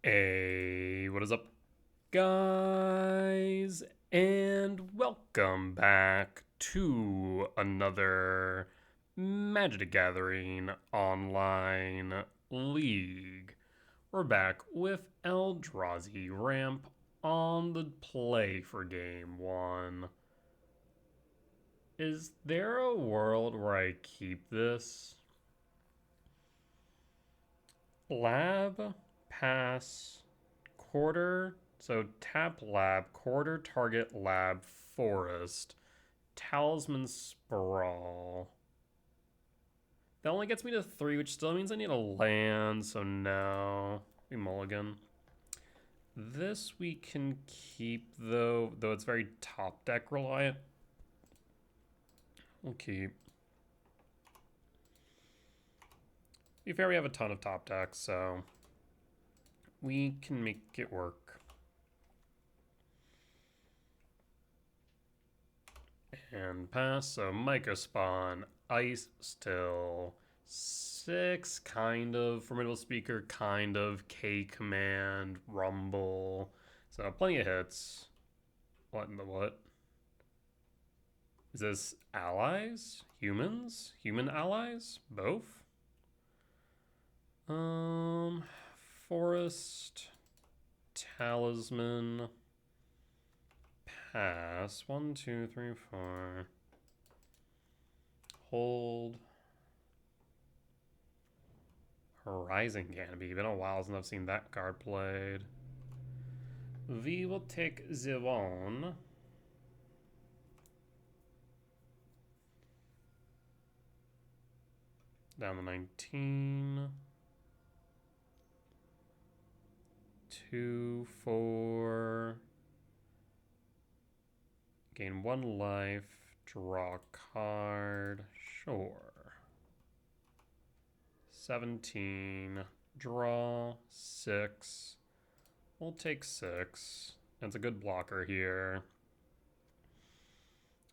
Hey, what is up, guys? And welcome back to another Magic the Gathering online league. We're back with Eldrazi Ramp on the play for game one. Is there a world where I keep this? Lab, pass, quarter. So tap lab, quarter target lab, forest, talisman sprawl. That only gets me to 3, which still means I need a land, so no. We mulligan. This we can keep, though it's very top deck reliant. We'll keep. To be fair, we have a ton of top decks, so we can make it work. And pass, so Micro Spawn, Ice Still, 6, kind of, Formidable Speaker, kind of, K Command, Rumble. So plenty of hits. What in the what? Is this allies? Humans? Human allies? Both? Forest, Talisman, pass. 1, 2, 3, 4. Hold. Horizon Canopy. Been a while since I've seen that card played. We will take the one. Down to 19. 2, 4. Gain 1 life. Draw a card. Sure. 17. Draw. 6. We'll take 6. That's a good blocker here.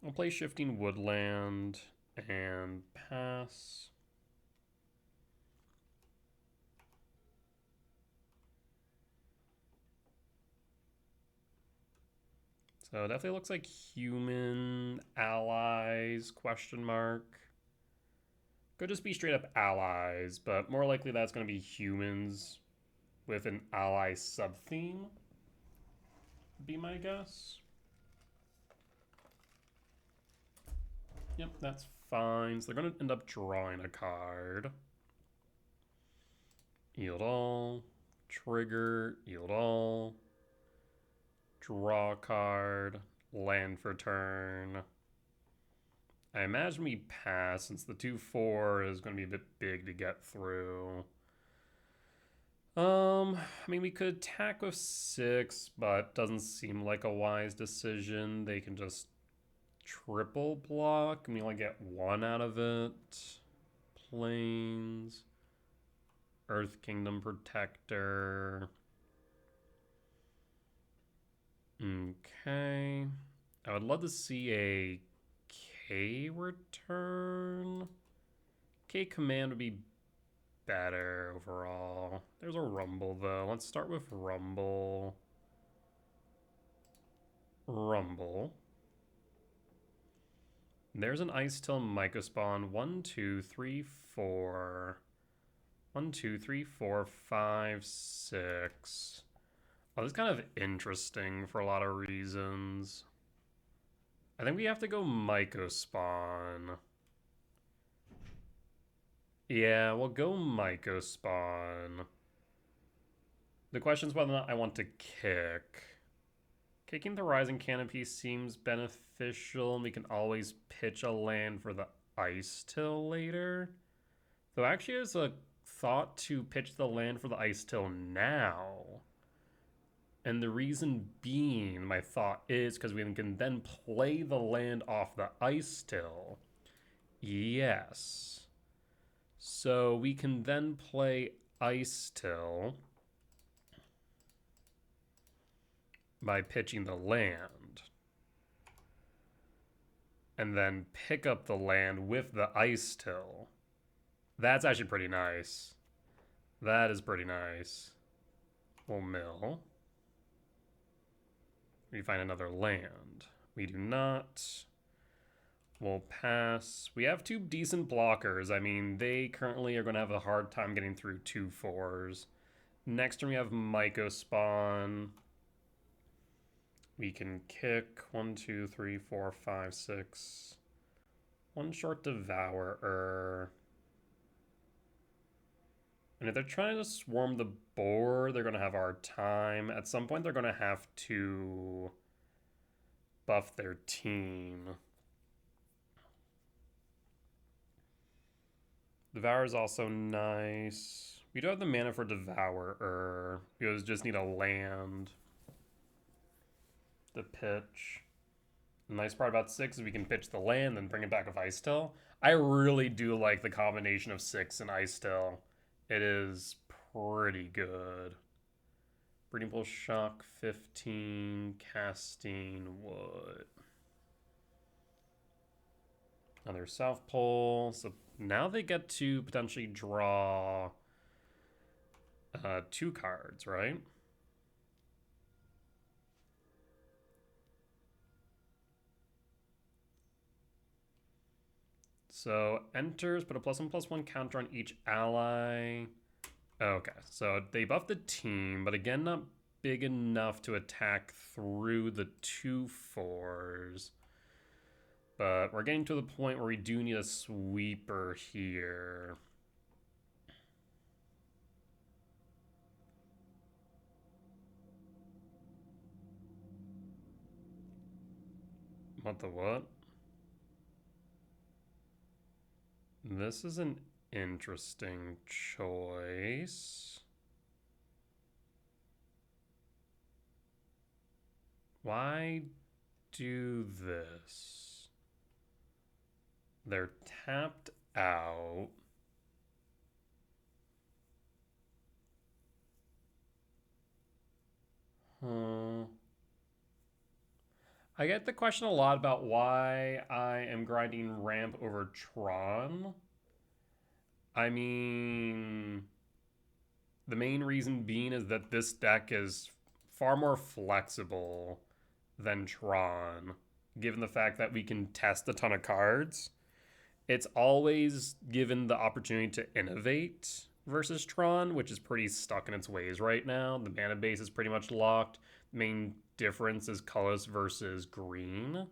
I'll play Shifting Woodland and pass. So it definitely looks like human allies, question mark. Could just be straight up allies, but more likely that's going to be humans with an ally sub-theme, be my guess. Yep, that's fine. So they're going to end up drawing a card. Yield all, trigger, yield all, draw a card, land for turn. I imagine we pass since the 2/4 is going to be a bit big to get through. I mean, we could attack with 6, but doesn't seem like a wise decision. They can just triple block, and we only get 1 out of it. Plains, Earth Kingdom Protector. Okay. I would love to see a K return. K command would be better overall. There's a Rumble, though. Let's start with Rumble. Rumble. There's an Ice Till Mycospawn. 1, 2, 3, 4. 1, 2, 3, 4, 5, 6. Oh, this is kind of interesting for a lot of reasons. I think we have to go Mycospawn. Yeah, we'll go Mycospawn. The question is whether or not I want to kick. Kicking the Rising Canopy seems beneficial, and we can always pitch a land for the Ice Till later. Though actually there's a thought to pitch the land for the Ice Till now. And the reason being, my thought is, because we can then play the land off the Ice Till. Yes. So we can then play Ice Till by pitching the land. And then pick up the land with the Ice Till. That's actually pretty nice. That is pretty nice. We'll mill. We find another land. We do not. We'll pass. We have 2 decent blockers. I mean, they currently are going to have a hard time getting through 2 4s. Next turn we have Myco spawn. We can kick 1, 2, 3, 4, 5, 6. 1 short Devourer. And if they're trying to swarm the board, they're going to have a hard time. At some point, they're going to have to buff their team. Devour is also nice. We do have the mana for Devourer. We just need a land to pitch. The nice part about 6 is we can pitch the land and bring it back with Ice Tail. I really do like the combination of 6 and Ice Tail. It is pretty good. Breeding Pool Shock 15, casting what? Another South Pole. So now they get to potentially draw 2 cards, right? So enters, put a +1/+1 counter on each ally. Okay, so they buff the team, but again, not big enough to attack through the 2 4s. But we're getting to the point where we do need a sweeper here. What the what? This is an interesting choice. Why do this? They're tapped out. I get the question a lot about why I am grinding Ramp over Tron. I mean, the main reason being is that this deck is far more flexible than Tron, given the fact that we can test a ton of cards. It's always given the opportunity to innovate versus Tron, which is pretty stuck in its ways right now. The mana base is pretty much locked. The main difference is colors versus green.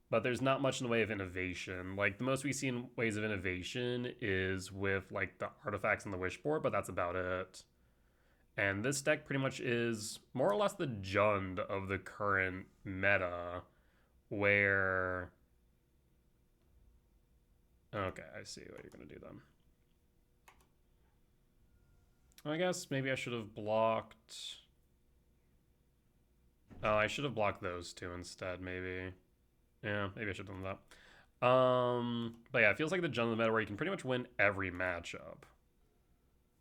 But there's not much in the way of innovation. Like, the most we see in ways of innovation is with, like, the artifacts and the wish board, but that's about it. And this deck pretty much is more or less the Jund of the current meta, where... Okay, I see what you're going to do then. I guess maybe I should have blocked... Oh, I should have blocked those 2 instead, maybe. Yeah, maybe I should have done that. But yeah, it feels like the Jund of the meta where you can pretty much win every matchup.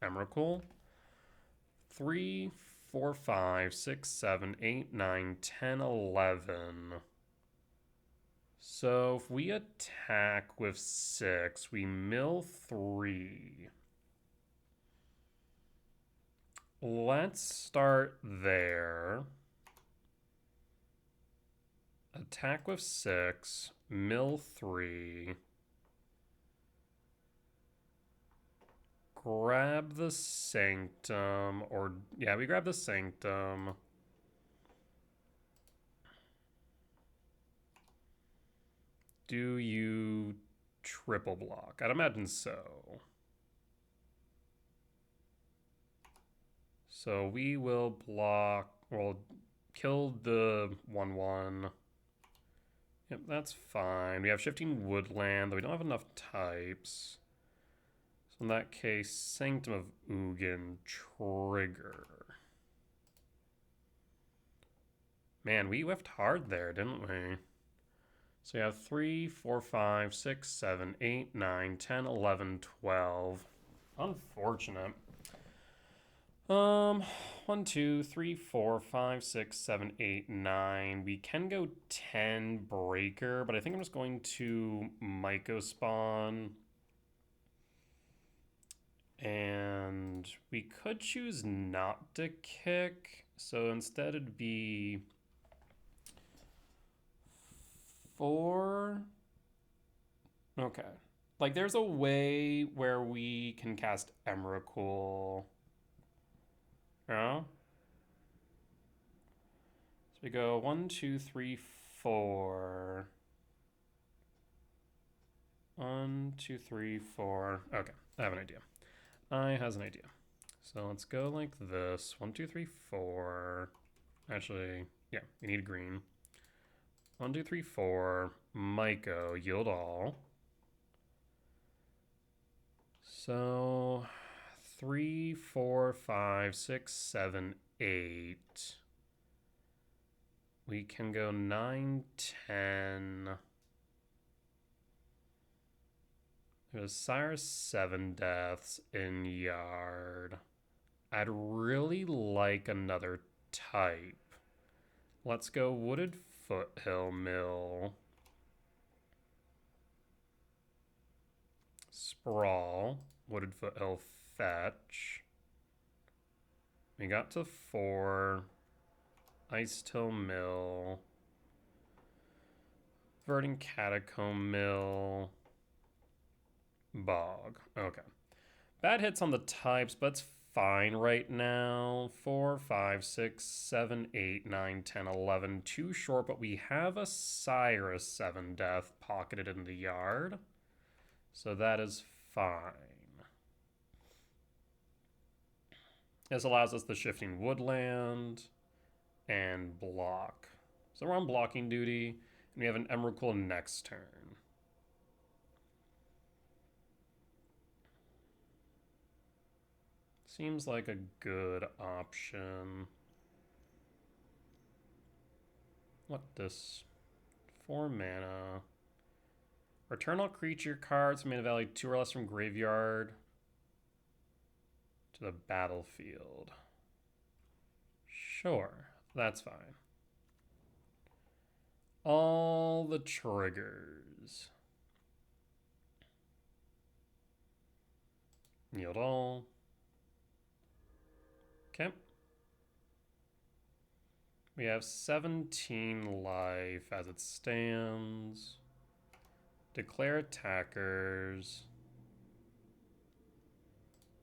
Emrakul. 3, 4, 5, 6, 7, 8, 9, 10, 11. So if we attack with 6, we mill 3. Let's start there. Attack with 6, mill 3. Grab the Sanctum, or yeah, we grab the Sanctum. Do you triple block? I'd imagine so. So we will block, we'll kill the 1/1. Yep, that's fine. We have Shifting Woodland, though we don't have enough types. So in that case, Sanctum of Ugin, trigger. Man, we whiffed hard there, didn't we? So we have 3, 4, 5, 6, 7, 8, 9, 10, 11, 12. Unfortunate. 1, 2, 3, 4, 5, 6, 7, 8, 9. We can go 10 breaker, but I think I'm just going to Myco spawn And we could choose not to kick. So instead it'd be 4. Okay. Like there's a way where we can cast Emrakul. Oh? So we go 1, 2, 3, 4. 1, 2, 3, 4. Okay, I have an idea. I has an idea. So let's go like this. 1, 2, 3, 4. Actually, yeah, we need green. 1, 2, 3, 4. Myco, yield all. So 3, 4, 5, 6, 7, 8. We can go 9, 10. There's Cyrus 7 deaths in Yard. I'd really like another type. Let's go Wooded Foothill Mill. Sprawl. Wooded Foothill Fetch. We got to 4. Ice Till Mill. Verdant Catacomb Mill. Bog. Okay. Bad hits on the types, but it's fine right now. 4, 5, 6, 7, 8, 9, 10, 11. Too short, but we have a Cyrus 7 death pocketed in the Yard. So that is fine. This allows us the Shifting Woodland and block. So we're on blocking duty, and we have an Emrakul next turn. Seems like a good option. What this? 4 mana. Return all creature cards from mana value 2 or less from graveyard to the battlefield. Sure, that's fine. All the triggers. Yield all. Okay. We have 17 life as it stands. Declare attackers.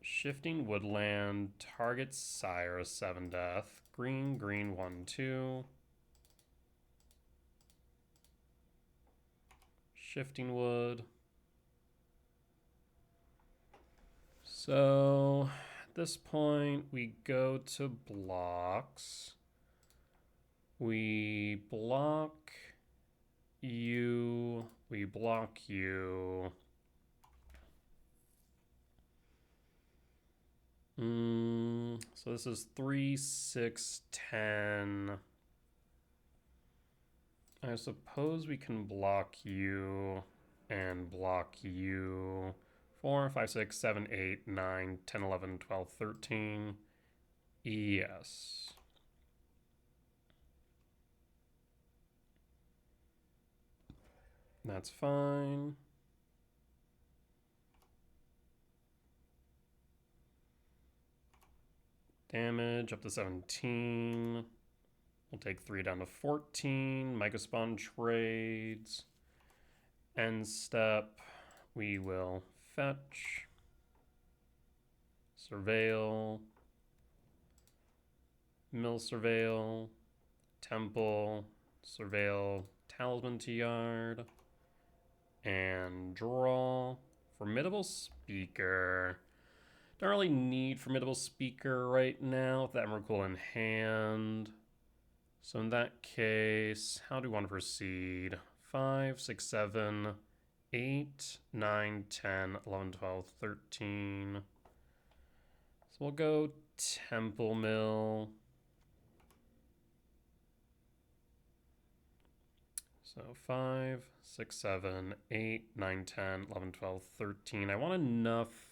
Shifting Woodland. Target Cyrus 7 death. Green, green, 1, 2. Shifting Wood. So at this point, we go to blocks. We block you. We block you. So this is 3, 6, 10. I suppose we can block you and block you. 4, 5, 6, 7, 8, 9, 10, 11, 12, 13. Yes. That's fine. Damage up to 17. We'll take 3 down to 14. Mycospawn trades. End step. We will fetch. Surveil. Mill Surveil. Temple. Surveil. Talisman to Yard. And draw. Formidable Speaker. Don't really need Formidable Speaker right now with that Emrakul in hand. So in that case, how do we want to proceed? 5, 6, 7, 8, 9, 10, 11, 12, 13. So we'll go Temple Mill. So 5, 6, 7, 8, 9, 10, 11, 12, 13. I want enough.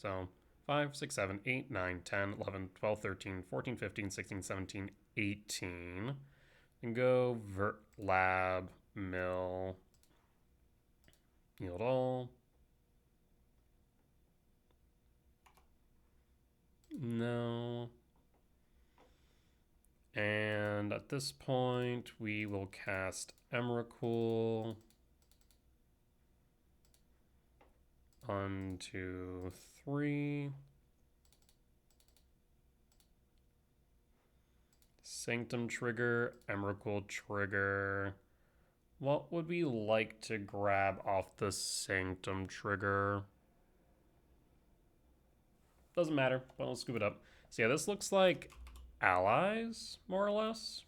So 5, 6, 7, 8, 9, 10, 11, 12, 13, 14, 15, 16, 17, 18. And go Lab, Mill, Yield all. No. And at this point, we will cast Emrakul. 1, 2, 3. Sanctum trigger, Emrakul trigger. What would we like to grab off the Sanctum trigger? Doesn't matter, but I'll scoop it up. So yeah, this looks like allies, more or less.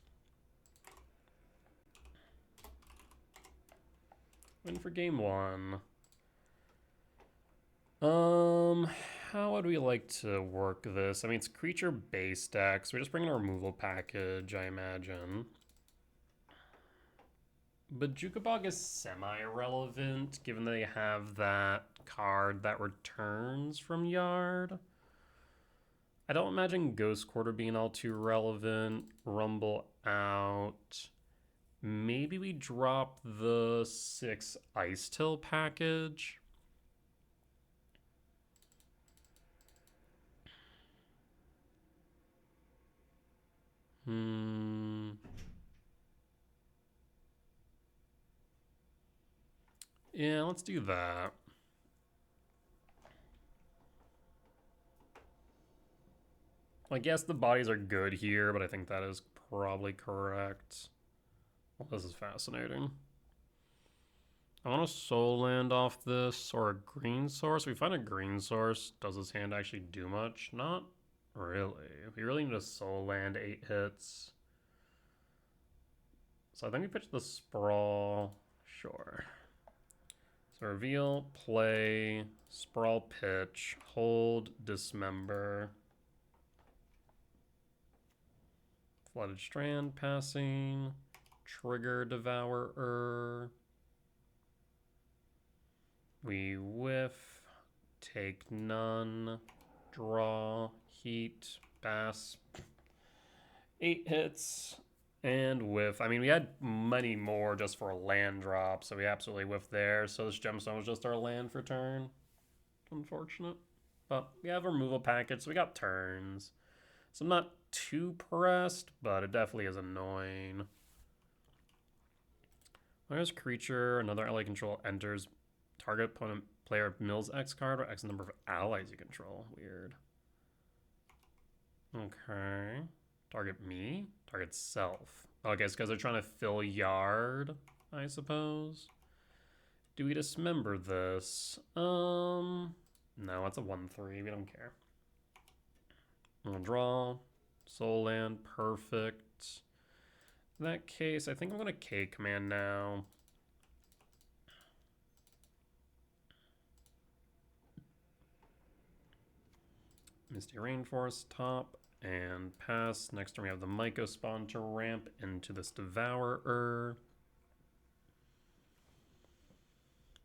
Win for game 1. How would we like to work this? I mean, it's creature base deck, so we're just bringing a removal package, I imagine. But Jukabog is semi-irrelevant, given they have that card that returns from Yard. I don't imagine Ghost Quarter being all too relevant. Rumble out. Maybe we drop the 6 Ice Till package. Yeah, let's do that. I guess the bodies are good here, but I think that is probably correct. Well, this is fascinating. I want a soul land off this or a green source. If we find a green source, does this hand actually do much? Not really. We really need a soul land, 8 hits. So I think we pitch the sprawl. Sure. So reveal, play, sprawl, pitch, hold, dismember. Flooded Strand passing, trigger Devourer. We whiff, take none, draw, heat, pass. 8 hits, and whiff. I mean, we had many more just for a land drop, so we absolutely whiffed there. So this gemstone was just our land for turn. Unfortunate. But we have a removal package, so we got turns. So I'm not too pressed, but it definitely is annoying. There's creature, another ally control enters. Target opponent player mills X card or X number of allies you control. Weird. Okay. Target me? Target self. Okay, it's because they're trying to fill Yard, I suppose. Do we dismember this? No, it's a 1/3. We don't care. We'll draw. Soul land, perfect. In that case, I think I'm going to K command now. Misty Rainforest top and pass. Next turn we have the Myco spawn to ramp into this Devourer.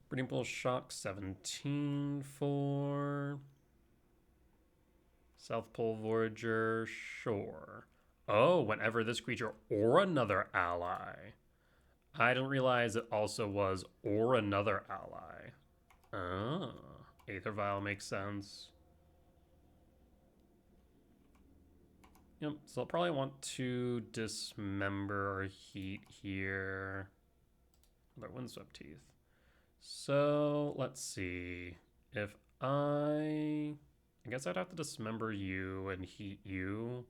Breeding Pool Shock 17 for South Pole Voyager, sure. Oh, whenever this creature or another ally. I didn't realize it also was or another ally. Oh, Aether Vial makes sense. Yep, so I'll probably want to dismember or heat here. Another Windswept Teeth. So let's see. If I guess I'd have to dismember you and heat you.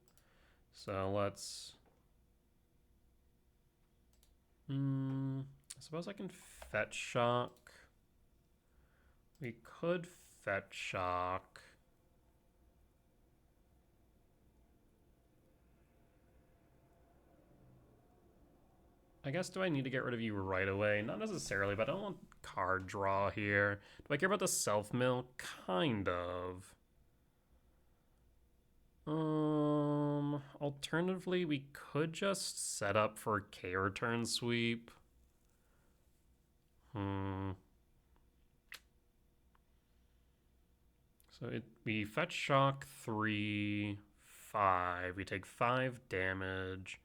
So let's. I suppose I can Fetch Shock. We could Fetch Shock. I guess, do I need to get rid of you right away? Not necessarily, but I don't want card draw here. Do I care about the self-mill? Kind of. Alternatively, we could just set up for K return sweep. So we fetch shock 3, 5. We take 5 damage,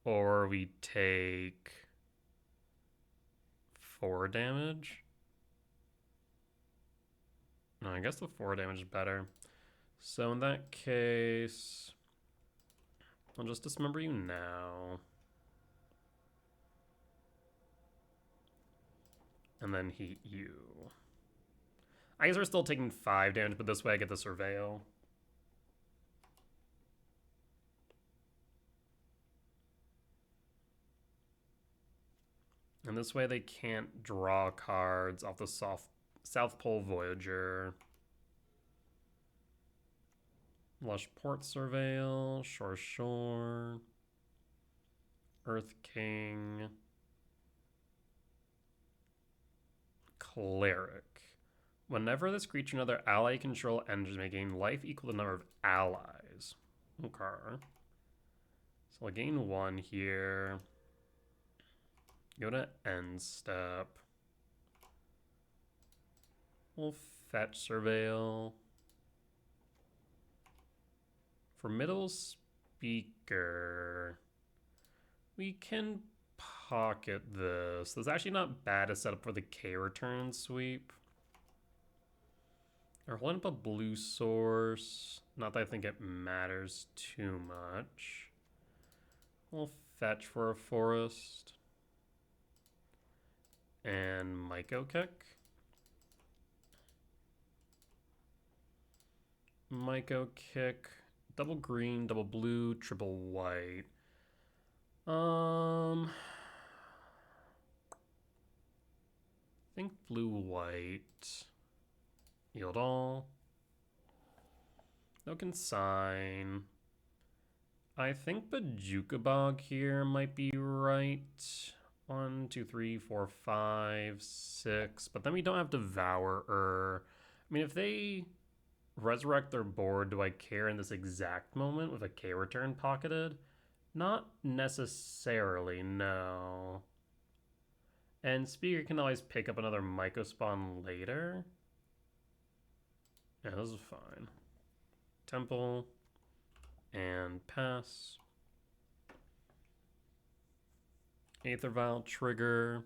or we take 4 damage. No, I guess the 4 damage is better. So in that case, I'll just dismember you now. And then heat you. I guess we're still taking 5 damage, but this way I get the Surveil. And this way they can't draw cards off the South Pole Voyager. Lush Port Surveil, Shore, Earth King, Cleric. Whenever this creature and other ally control enters, may gain life equal to the number of allies. Okay. So I'll gain 1 here. Go to end step. We'll fetch Surveil. For middle speaker, we can pocket this. This is actually not bad to set up for the K return sweep. We're holding up a blue source. Not that I think it matters too much. We'll fetch for a forest. And Myco Kick. Myco Kick. Double green, double blue, triple white. I think blue white. Yield all. No consign. I think Bajuka Bog here might be right. 1, 2, 3, 4, 5, 6. But then we don't have Devourer. I mean, if they resurrect their board, do I care in this exact moment with a K return pocketed? Not necessarily, no. And Speaker can always pick up another Myco spawn later. Yeah, this is fine. Temple and pass. Aether Vial trigger.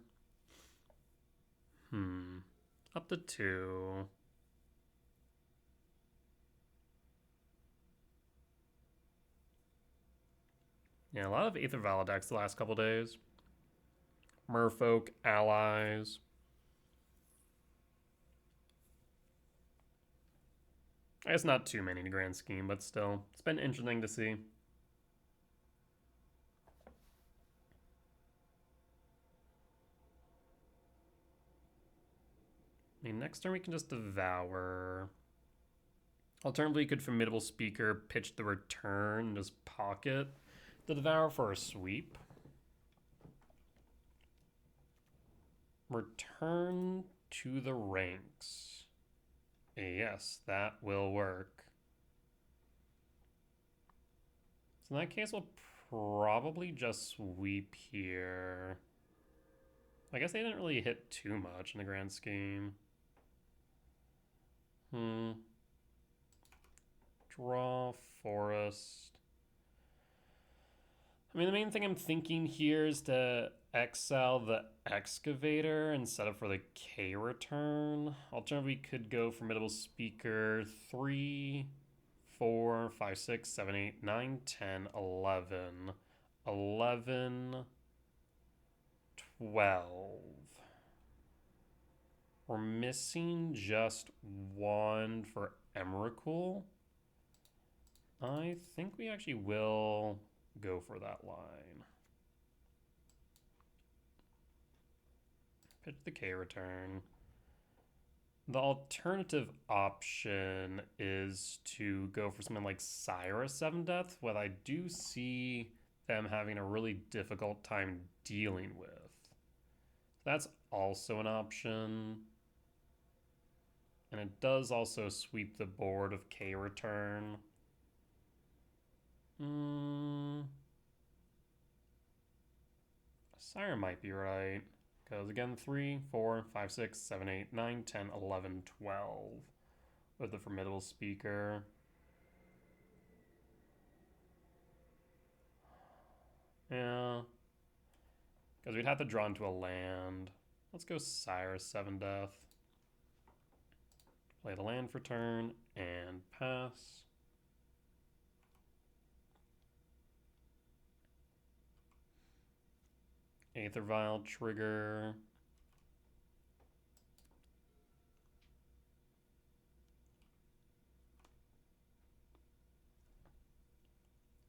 Up to 2. Yeah, a lot of Aether Vial decks the last couple days. Merfolk, allies. I guess not too many in the grand scheme, but still, it's been interesting to see. I mean, next turn we can just Devour. Alternatively, you could Formidable Speaker, pitch the return, and just pocket the Devour for a sweep. Return to the ranks. Yes, that will work. So in that case, we'll probably just sweep here. I guess they didn't really hit too much in the grand scheme. Draw, forest. I mean, the main thing I'm thinking here is to exile the excavator and set up for the K return. Alternatively, we could go Formidable Speaker 3, 4, 5, 6, 7, 8, 9, 10, 11. 11, 12. We're missing just 1 for Emrakul. I think we actually will go for that line. Pitch the K return. The alternative option is to go for something like Syra 7 Death, what I do see them having a really difficult time dealing with. That's also an option. And it does also sweep the board of K return. Syra might be right. Because again, 3, 4, 5, 6, 7, 8, 9, 10, 11, 12 with the Formidable Speaker. Yeah. Because we'd have to draw into a land. Let's go Syra 7 Death. Play the land for turn and pass. Aether Vial trigger.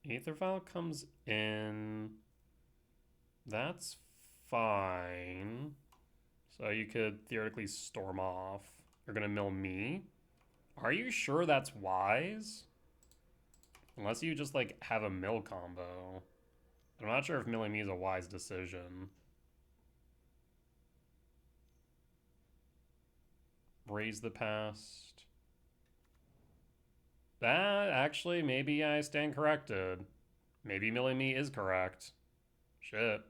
Aether Vial comes in. That's fine. So you could theoretically storm off. You're gonna mill me? Are you sure that's wise? Unless you just like have a mill combo. I'm not sure if milling me is a wise decision. Raise the past. That actually, maybe I stand corrected. Maybe milling me is correct. Shit.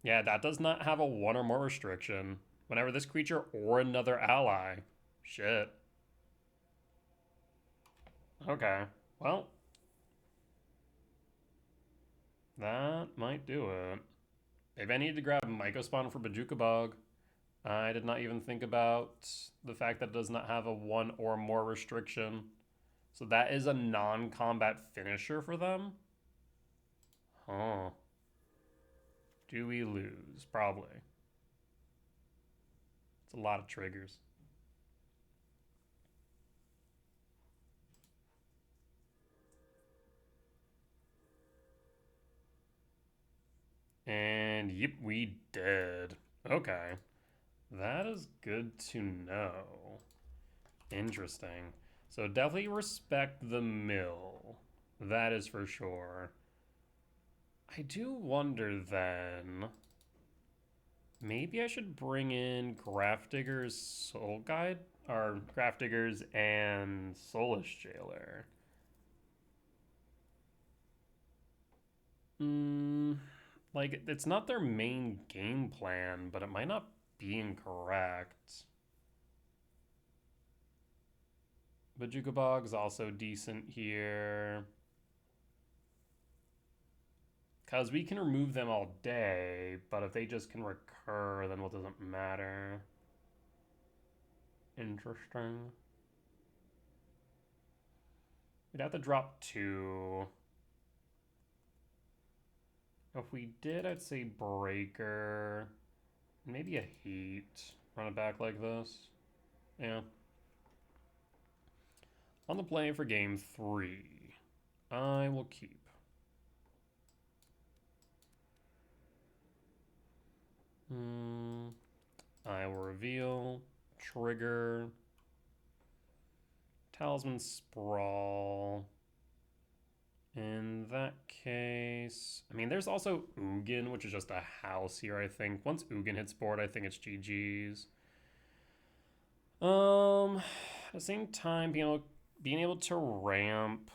Yeah, that does not have a one or more restriction. Whenever this creature or another ally. Shit. Okay. Well. That might do it. Maybe I need to grab Myco Spawn for Bajuka Bog. I did not even think about the fact that it does not have a one or more restriction. So that is a non-combat finisher for them? Huh. Do we lose? Probably. It's a lot of triggers. And yep, we did. Okay. That is good to know. Interesting. So definitely respect the mill. That is for sure. I do wonder then. Maybe I should bring in Grafdigger's Soul Guide? Or Grafdigger's and Soulless Jailer. Like, it's not their main game plan, but it might not be incorrect. Bajuka Bog's also decent here. Because we can remove them all day, but if they just can recur, then what doesn't matter? Interesting. We'd have to drop 2. If we did, I'd say Breaker. Maybe a Heat. Run it back like this. Yeah. On the play for game 3, I will keep. I will reveal. Trigger. Talisman Sprawl. In that case, I mean, there's also Ugin, which is just a house here, I think. Once Ugin hits board, I think it's GG's. At the same time, being able to ramp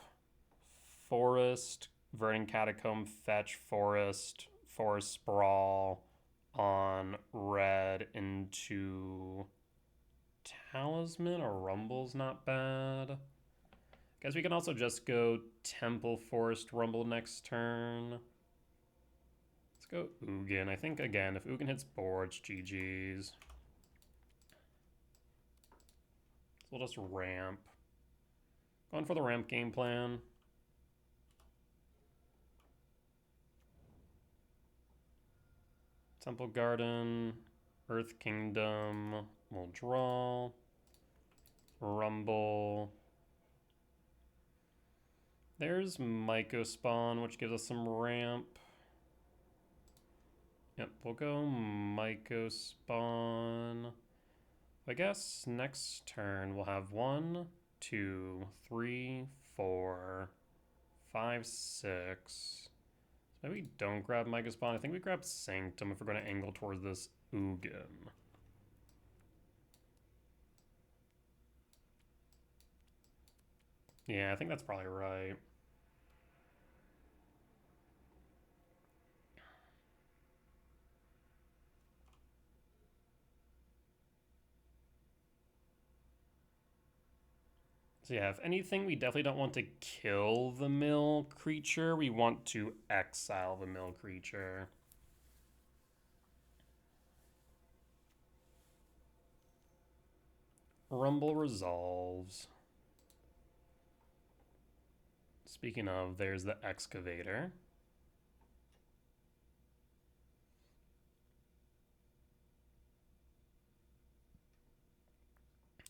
Forest, Verdant Catacomb, Fetch, Forest, Forest Sprawl on red into Talisman or Rumble's not bad. Guess we can also just go Temple Forest Rumble next turn. Let's go Ugin. I think, again, if Ugin hits board, it's GG's. So we'll just ramp. Going for the ramp game plan. Temple Garden, Earth Kingdom, we'll draw. Rumble. There's Myco Spawn, which gives us some ramp. Yep, we'll go Myco Spawn. I guess next turn we'll have 1, 2, 3, 4, 5, 6. Maybe we don't grab Myco Spawn. I think we grab Sanctum if we're going to angle towards this Ugin. Yeah, I think that's probably right. So yeah, if anything, we definitely don't want to kill the mill creature. We want to exile the mill creature. Rumble resolves. Speaking of, there's the excavator.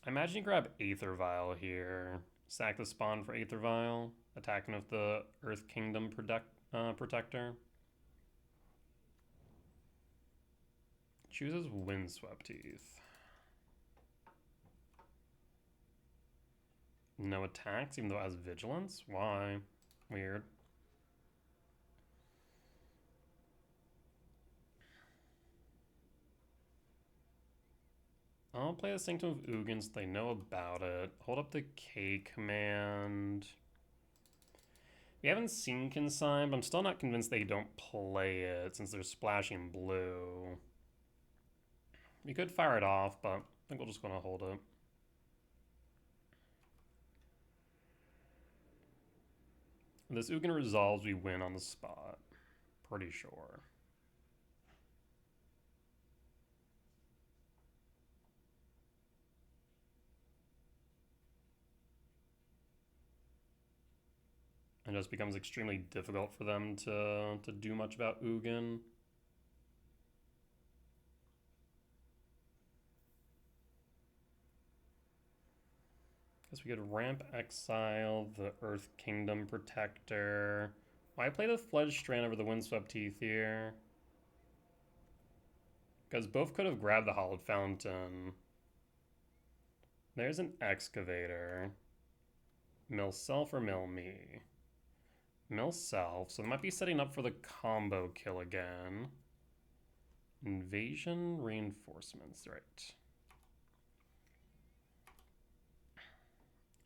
I imagine you grab Aether Vial here. Sack the spawn for Aether Vial. Attacking with the Earth Kingdom Protector. Chooses Windswept Teeth. No attacks, even though it has Vigilance? Why? Weird. I'll play the Sanctum of Ugin so they know about it. Hold up the K command. We haven't seen Consign, but I'm still not convinced they don't play it since they're splashing blue. We could fire it off, but I think we're just going to hold it. If this Ugin resolves, we win on the spot. Pretty sure. It just becomes extremely difficult for them to do much about Ugin. Guess we could ramp exile the Earth Kingdom Protector. Why play the Fledged Strand over the Windswept Teeth here? Because both could have grabbed the Hallowed Fountain. There's an Excavator. Mill self or mill me? Mill self, so they might be setting up for the combo kill again. Invasion reinforcements, right.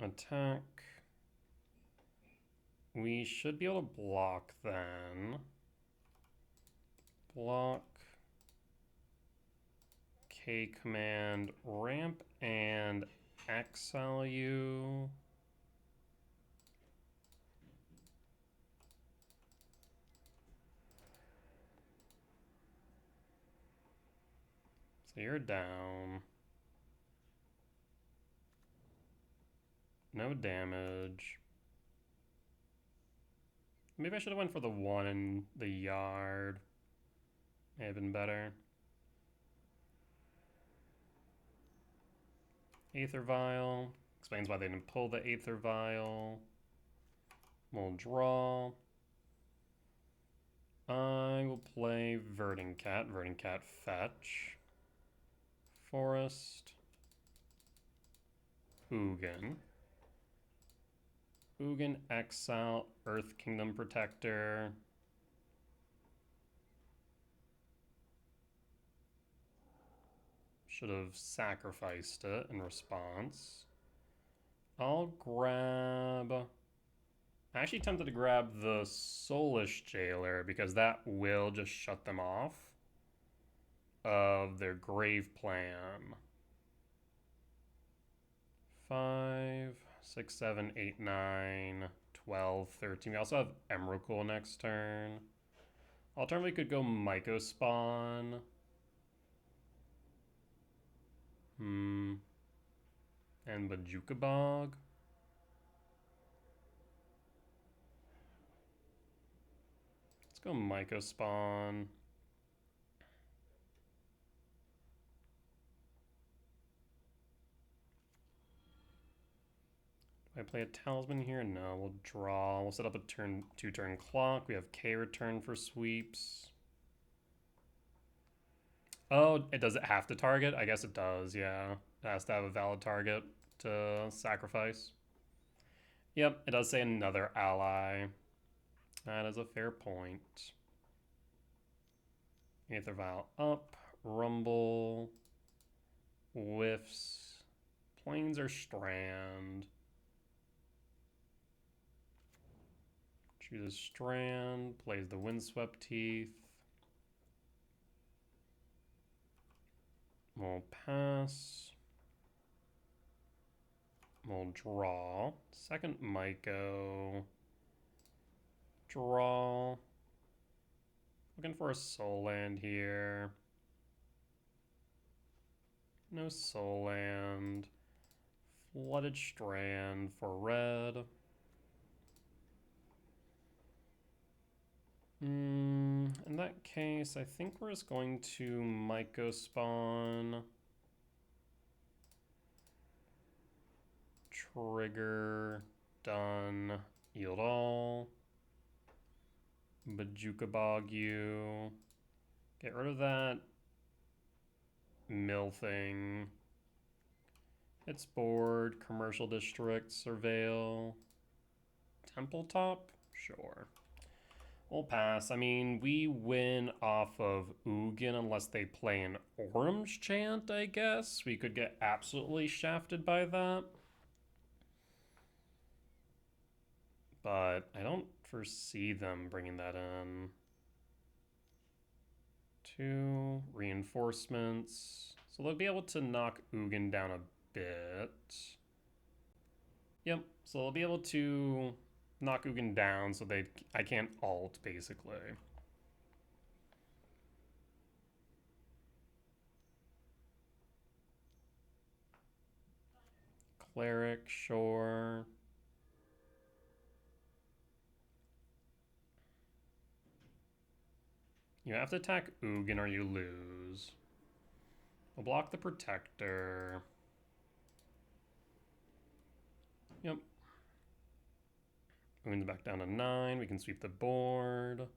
Attack. We should be able to block then. Block. K command, ramp and exile you. So you're down. No damage. Maybe I should have went for the one in the yard. May have been better. Aether Vial. Explains why they didn't pull the Aether Vial. We'll draw. I will play Verdant Cat. Verdant Cat fetch. Forest. Ugin. Ugin exile Earth Kingdom Protector. Should have sacrificed it in response. I'll grab... I'm actually tempted to grab the Soulish Jailer because that will just shut them off of their grave plan. 5, 6, 7, 8, 9, 12, 13. We also have Emrakul next turn. Alternatively, we could go Myco Spawn. And Bajuka Bog. Let's go Myco Spawn. Do I play a Talisman here? No, we'll draw. We'll set up a two-turn clock. We have K return for sweeps. Oh, does it have to target? I guess it does, yeah. It has to have a valid target to sacrifice. Yep, it does say another ally. That is a fair point. Aether Vial up. Rumble. Whiffs. Plains or Strand. Chooses Strand. Plays the Windswept Teeth. We'll pass. We'll draw. Second Myco. Draw. Looking for a soul land here. No soul land. Flooded Strand for red. In that case, I think we're just going to Myco Spawn. Trigger, done, yield all. Bajuka Bog you. Get rid of that mill thing. Hits board, commercial district, surveil. Temple top? Sure. We'll pass. I mean, we win off of Ugin unless they play an Orange Chant, I guess. We could get absolutely shafted by that. But I don't foresee them bringing that in. 2 reinforcements. So they'll be able to knock Ugin down a bit. Yep, so they'll be able to knock Ugin down so I can't ult, basically. Cleric, sure. You have to attack Ugin or you lose. We'll block the Protector. Yep. Ugin's back down to 9. We can sweep the board.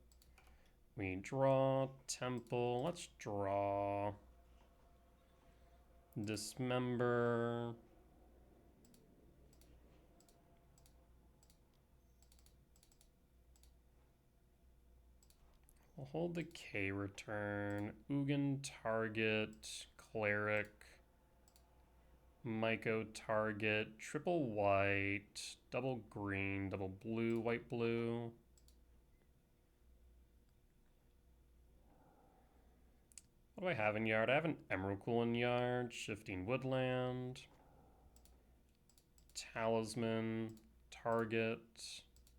We draw. Temple. Let's draw. Dismember. We'll hold the K return. Ugin target. Cleric. Myco target. Triple white. Double green. Double blue. White blue. What do I have in yard? I have an Emrakul in yard. Shifting Woodland. Talisman. Target.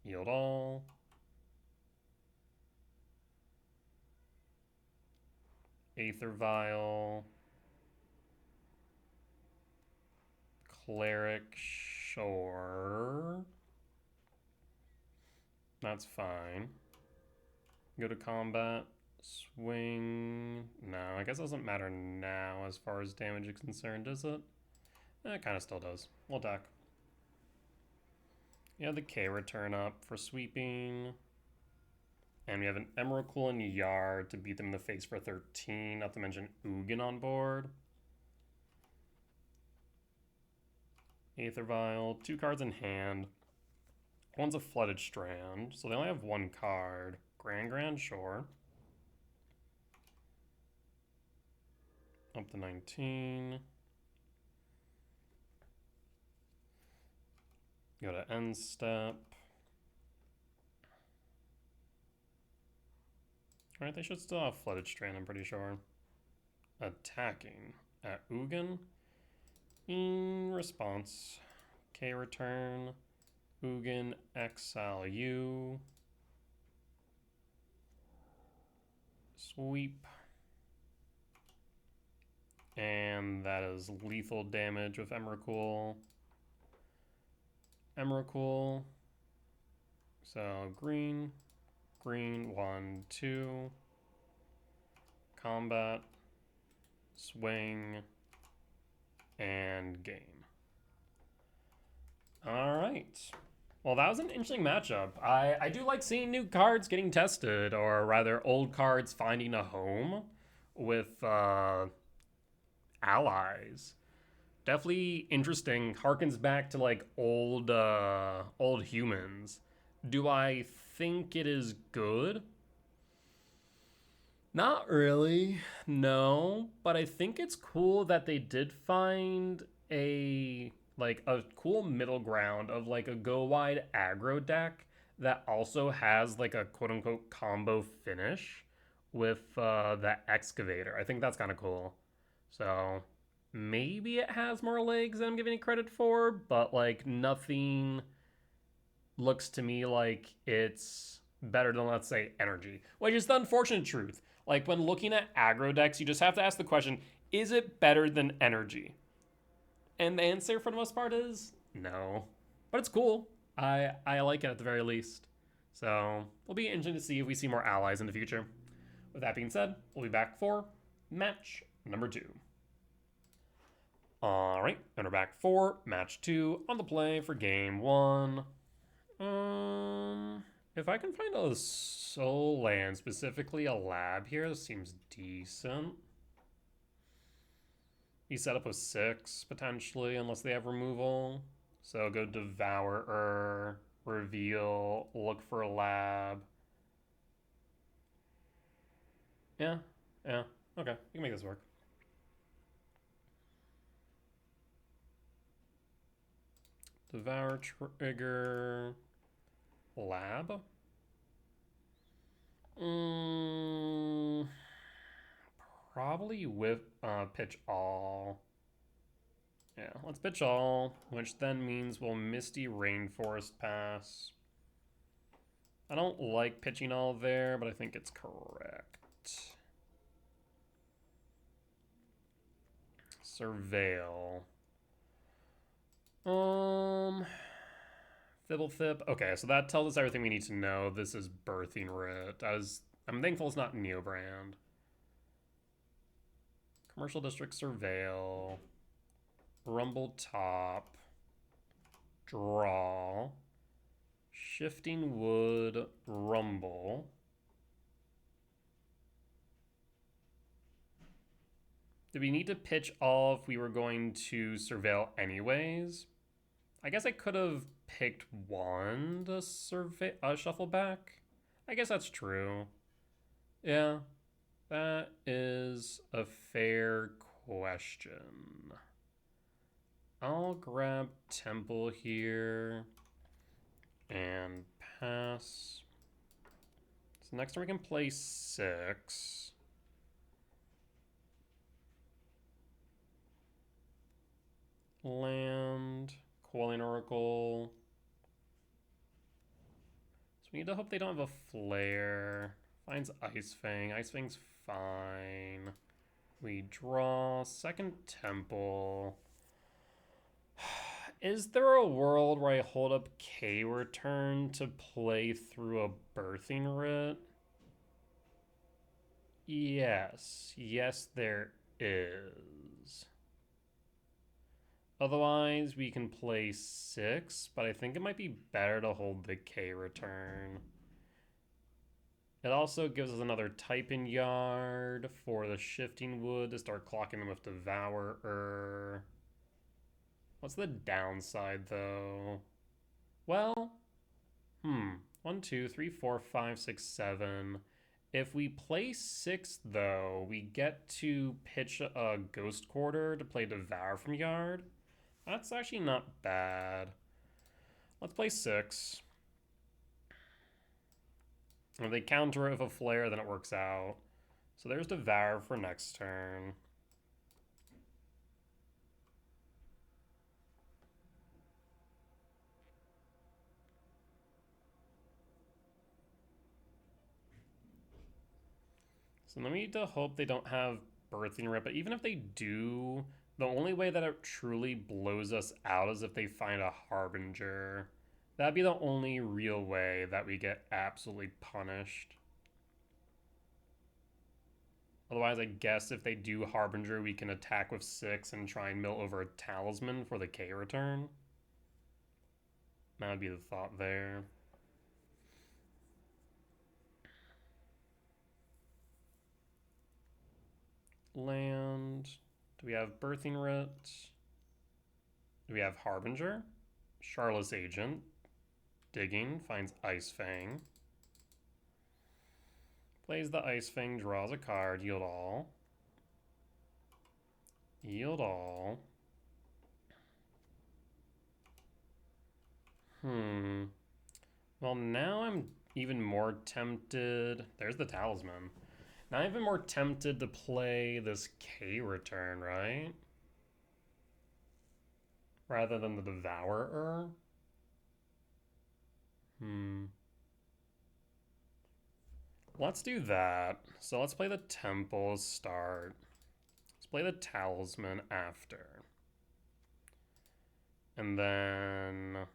Yield all. Aether Vial. Cleric, sure. That's fine. Go to combat. Swing. No, I guess it doesn't matter now as far as damage is concerned, does it? It kind of still does. We'll attack. You have the K return up for sweeping. And we have an Emrakul in yard to beat them in the face for 13. Not to mention Ugin on board. Aether Vial, 2 cards in hand. One's a Flooded Strand, so they only have 1 card. Grand, sure. Up to 19. Go to end step. Alright, they should still have Flooded Strand, I'm pretty sure. Attacking at Ugin. In response, K return, Ugin, exile you, sweep, and that is lethal damage with Emrakul. So green, 1, 2, combat, swing, and game. All right. Well, that was an interesting matchup. I do like seeing new cards getting tested, or rather old cards finding a home with allies. Definitely interesting. Harkens back to like old humans. Do I think it is good? Not really, no, but I think it's cool that they did find a cool middle ground of like a go wide aggro deck that also has like a quote unquote combo finish with the excavator. I think that's kind of cool. So maybe it has more legs than I'm giving it credit for, but like nothing looks to me like it's better than, let's say, energy, which is the unfortunate truth. Like, when looking at aggro decks, you just have to ask the question, is it better than energy? And the answer, for the most part, is no. But it's cool. I like it at the very least. So, it'll be interesting to see if we see more allies in the future. With that being said, we'll be back for match number 2. All right, and we're back for match 2 on the play for game 1. If I can find a soul land, specifically a lab here, this seems decent. He set up with 6 potentially, unless they have removal. So go Devourer, reveal, look for a lab. Yeah, okay, we can make this work. Devour trigger, lab. Probably with pitch all. Yeah, let's pitch all, which then means we'll Misty Rainforest pass. I don't like pitching all there, but I think it's correct. Surveil. Fibblethip. Okay, so that tells us everything we need to know. This is Birthing Writ. I'm thankful it's not Neobrand. Commercial District Surveil. Rumble Top. Draw. Shifting Wood. Rumble. Do we need to pitch all if we were going to surveil anyways? I guess I could have picked one to shuffle back. I guess that's true. Yeah, that is a fair question. I'll grab Temple here and pass. So next time we can play 6. Land, Quelling Oracle. So we need to hope they don't have a flare. Finds Ice Fang. Ice Fang's fine. We draw second Temple. Is there a world where I hold up K Return to play through a Birthing Writ? Yes, there is. Otherwise, we can play 6, but I think it might be better to hold the K Return. It also gives us another type in Yard for the Shifting Wood to start clocking them with Devourer. What's the downside, though? Well, 1, 2, 3, 4, 5, 6, 7. If we play 6, though, we get to pitch a Ghost Quarter to play Devour from Yard. That's actually not bad. Let's play 6. If they counter it with a flare, then it works out. So there's Devour for next turn. So then we need to hope they don't have Birthing Writ, but even if they do, the only way that it truly blows us out is if they find a Harbinger. That'd be the only real way that we get absolutely punished. Otherwise, I guess if they do Harbinger, we can attack with 6 and try and mill over a Talisman for the K return. That would be the thought there. Land. Do we have Birthing Writ? Do we have Harbinger? Charlotte's Agent. Digging. Finds Ice Fang. Plays the Ice Fang. Draws a card. Yield all. Yield all. Well, now I'm even more tempted. There's the Talisman. Now I'm even more tempted to play this K return, right? Rather than the Devourer. Let's do that. So let's play the Temple start. Let's play the Talisman after. And then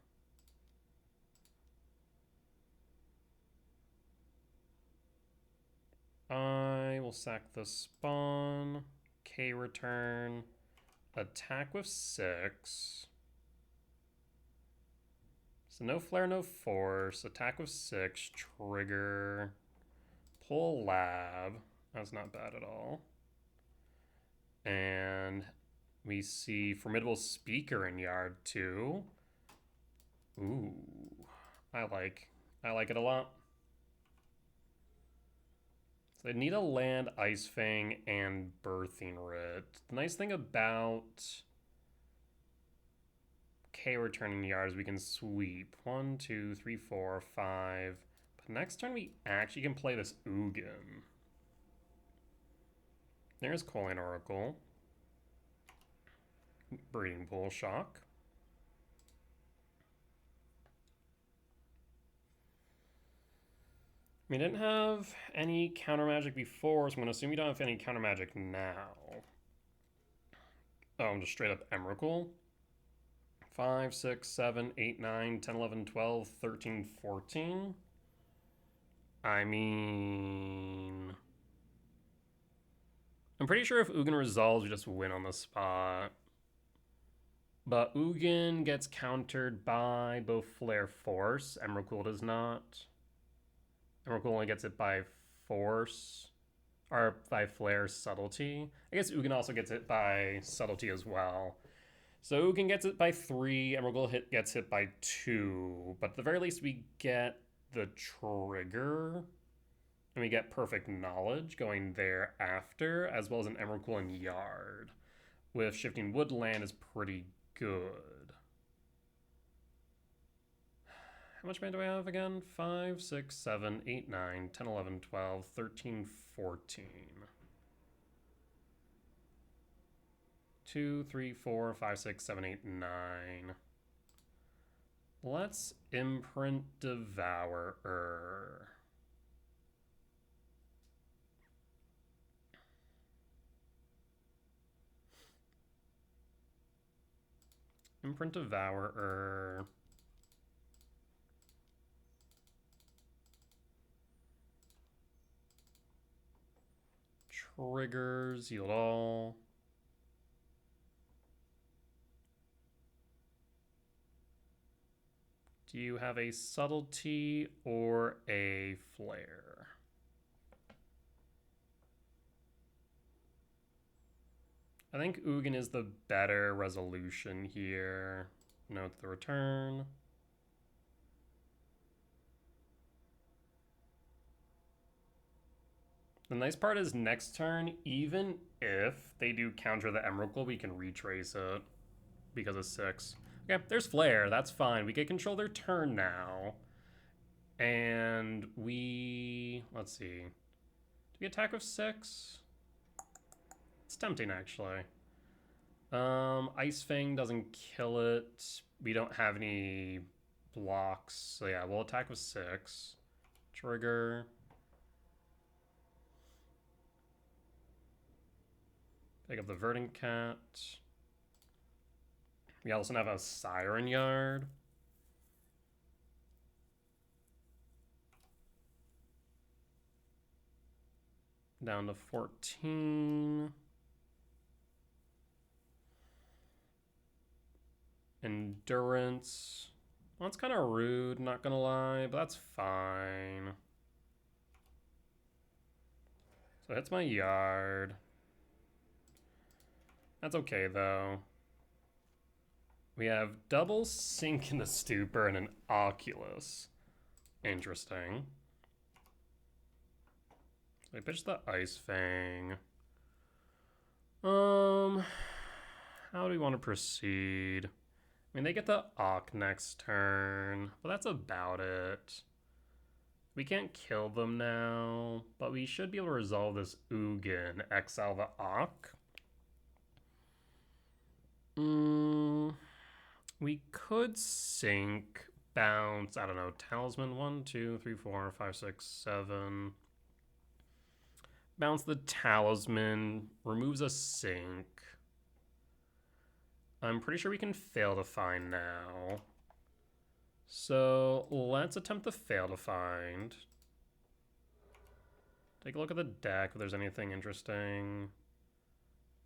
I will sack the spawn, K return. Attack with 6. So no flare, no force. Attack with 6. Trigger. Pull lab. That's not bad at all. And we see Formidable Speaker in yard 2. Ooh. I like it a lot. So they need a land, Ice Fang, and Birthing Writ. The nice thing about K returning yards, we can sweep 1, 2, 3, 4, 5. But next turn we actually can play this Ugin. There's Coin Oracle. Breeding Pool Shock. We didn't have any counter magic before, so I'm going to assume we don't have any counter magic now. Oh, I'm just straight up Emrakul. 5, 6, 7, 8, 9, 10, 11, 12, 13, 14. I mean, I'm pretty sure if Ugin resolves, we just win on the spot. But Ugin gets countered by both Flare Force. Emrakul does not. Emrakul only gets it by Force, or by Flare Subtlety. I guess Ugin also gets it by Subtlety as well. So Ugin gets it by 3, Emrakul gets hit by 2. But at the very least, we get the trigger, and we get Perfect Knowledge going thereafter, as well as an Emrakul in yard. With Shifting Woodland is pretty good. How much mana do I have again? 5, 6, 7, 8, 9, 10, 11, 12, 13, 14. 2, 3, 4, 5, 6, 7, 8, 9. Let's Imprint Devourer. Imprint Devourer. Triggers, yield all. Do you have a Subtlety or a Flare? I think Ugin is the better resolution here. Note the return. The nice part is next turn, even if they do counter the Emrakul, we can retrace it because of 6. Okay, there's Flare. That's fine. We can control their turn now. And we... let's see. Do we attack with 6? It's tempting, actually. Ice Fang doesn't kill it. We don't have any blocks. So yeah, we'll attack with 6. Trigger. Pick up the Verdant Cat. We also have a Siren Yard. Down to 14. Endurance. Well, that's kind of rude, not gonna lie, but that's fine. So that's my yard. That's okay, though. We have double Sink in the Stupor and an Oculus. Interesting. So we pitch the Ice Fang. How do we want to proceed? I mean, they get the Ock next turn, but that's about it. We can't kill them now, but we should be able to resolve this Ugin, exile the Ock. We could sink, bounce, I don't know, Talisman, 1, 2, 3, 4, 5, 6, 7. Bounce the Talisman, removes a sink. I'm pretty sure we can Fail to Find now. So let's attempt to Fail to Find. Take a look at the deck if there's anything interesting.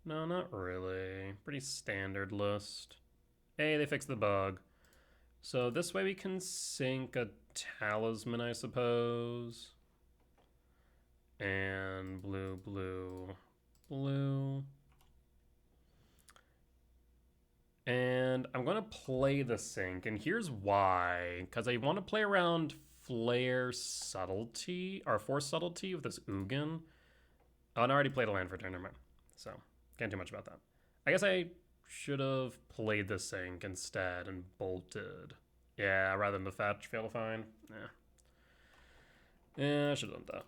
No, not really. Pretty standard list. Hey, they fixed the bug. So this way we can sink a talisman, I suppose. And blue, blue, blue. And I'm going to play the sink, and here's why. Because I want to play around Flare Subtlety, or Force Subtlety with this Ugin. Oh, and I already played a land for turn, never mind. So, can't do much about that. I guess I should have played the sink instead and bolted. Yeah, rather than the fetch, fail to find. Yeah, I should have done that.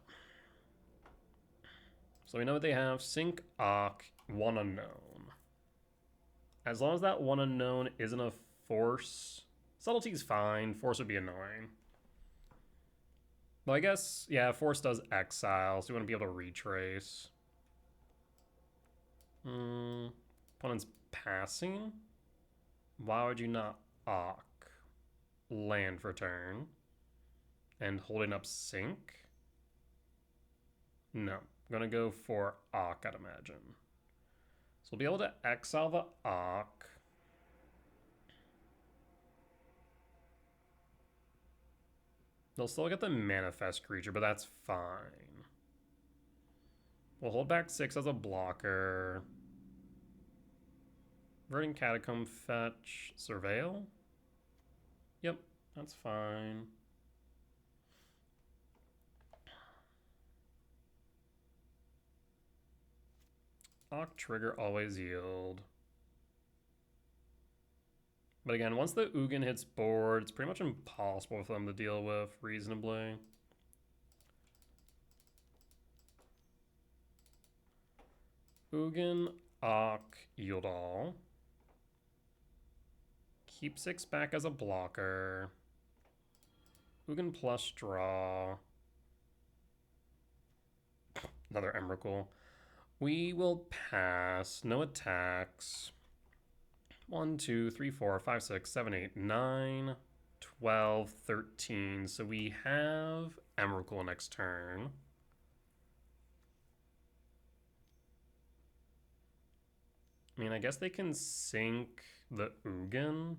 So we know what they have. Sink, Ock, one unknown. As long as that one unknown isn't a force, subtlety's fine. Force would be annoying. Well, I guess, yeah, force does exile, so we want to be able to retrace. Opponent's passing? Why would you not Ock? Land for turn. And holding up sink? No. I'm going to go for Ock, I'd imagine. So we'll be able to exile the Ock. They'll still get the manifest creature, but that's fine. We'll hold back 6 as a blocker. Verdant Catacomb, fetch, surveil. Yep, that's fine. Ock trigger, always yield. But again, once the Ugin hits board, it's pretty much impossible for them to deal with reasonably. Ugin, Ock, yield all. Keep 6 back as a blocker. Ugin plus draw. Another Emrakul. We will pass. No attacks. 1, 2, 3, 4, 5, 6, 7, 8, 9, 12, 13. So we have Emrakul next turn. I mean, I guess they can sink the Ugin.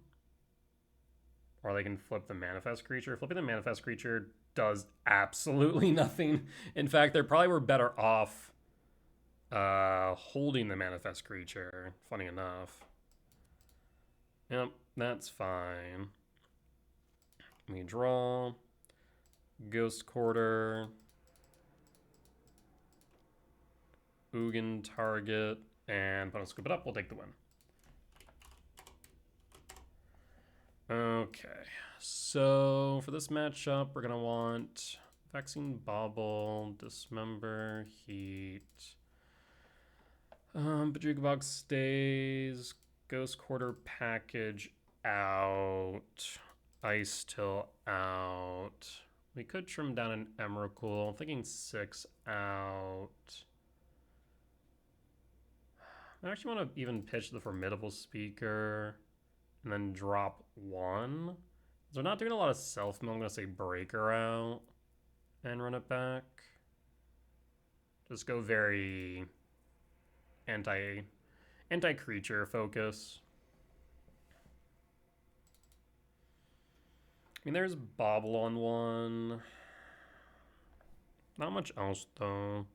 Or they can flip the manifest creature. Flipping the manifest creature does absolutely nothing. In fact, they probably were better off holding the manifest creature, funny enough. Yep, that's fine. We draw. Ghost Quarter. Ugin target. And opponent scoop it up, we'll take the win. Okay, so for this matchup, we're gonna want Vexing Bauble, Dismember, Heat. Bedragga Box stays. Ghost Quarter package out. Ice Till out. We could trim down an Emrakul. I'm thinking 6 out. I actually want to even pitch the Formidable Speaker and then drop 1. So they're not doing a lot of self-mill. I'm going to say Breaker out and run it back. Just go very anti-creature focus. I mean, there's Bobble on 1. Not much else, though.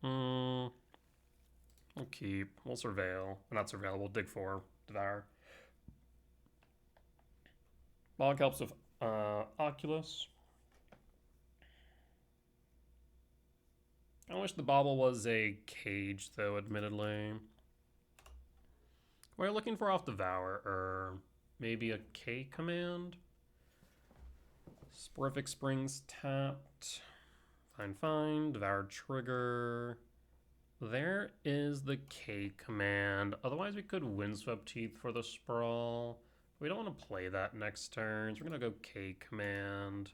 We'll keep. We'll surveil. Not surveil. We'll dig 4. Devour. Bog helps with Oculus. I wish the Bobble was a cage, though, admittedly. What are you looking for off Devour? Or maybe a K command? Sporific Springs tapped. Fine. Devour trigger. There is the K command. Otherwise, we could Windswept Teeth for the Sprawl. We don't want to play that next turn, so we're going to go K command.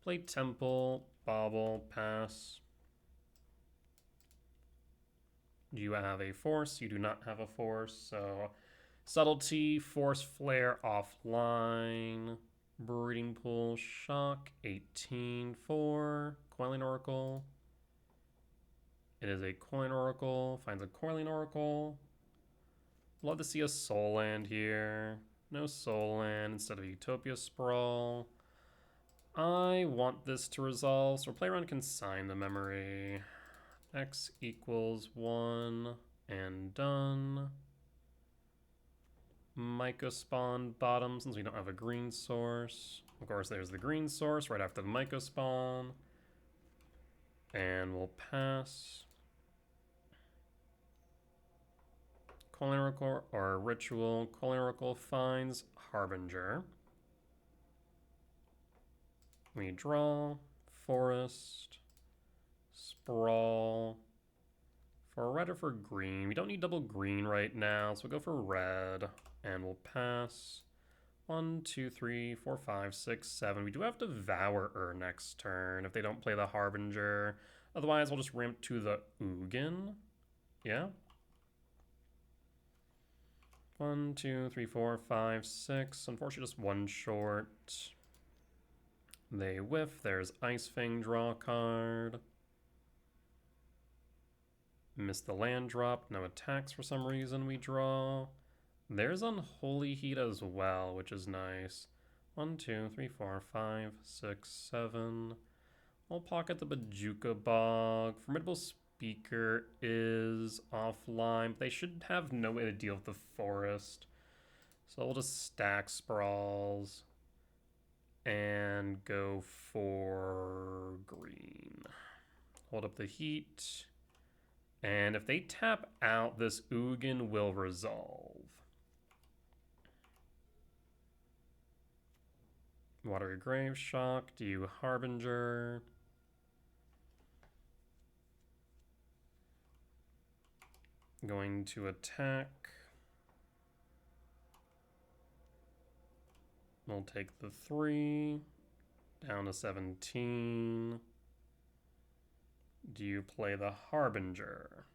Play Temple, Bobble, pass. You have a force. You do not have a force. So Subtlety, Force Flare offline. Breeding Pool, Shock, 18 for Coiling Oracle. It is a coin oracle. Finds a Corlean oracle. Love to see a soul land here. No soul land instead of Utopia Sprawl. I want this to resolve, so play around Consign the Memory. X equals 1 and done. Mycospawn bottom since we don't have a green source. Of course, there's the green source right after the Mycospawn. And we'll pass. Coin Oracle or Ritual. Coin Oracle finds Harbinger. We draw. Forest. Sprawl. For red or for green? We don't need double green right now, so we'll go for red. And we'll pass. 1, 2, 3, 4, 5, 6, 7. We do have Devourer next turn if they don't play the Harbinger. Otherwise, we'll just ramp to the Ugin. Yeah. 1, 2, 3, 4, 5, 6. Unfortunately, just one short. They whiff. There's Ice Fang, draw a card. Miss the land drop. No attacks for some reason. We draw. There's Unholy Heat as well, which is nice. 1, 2, 3, 4, 5, 6, 7. We'll pocket the Bajuka Bog. Formidable Speaker is offline, but they should have no way to deal with the forest. So we'll just stack Sprawls and go for green. Hold up the heat. And if they tap out, this Ugin will resolve. Watery Grave Shock. Do you Harbinger? Going to attack. We'll take the 3. Down to 17. Do you play the Harbinger?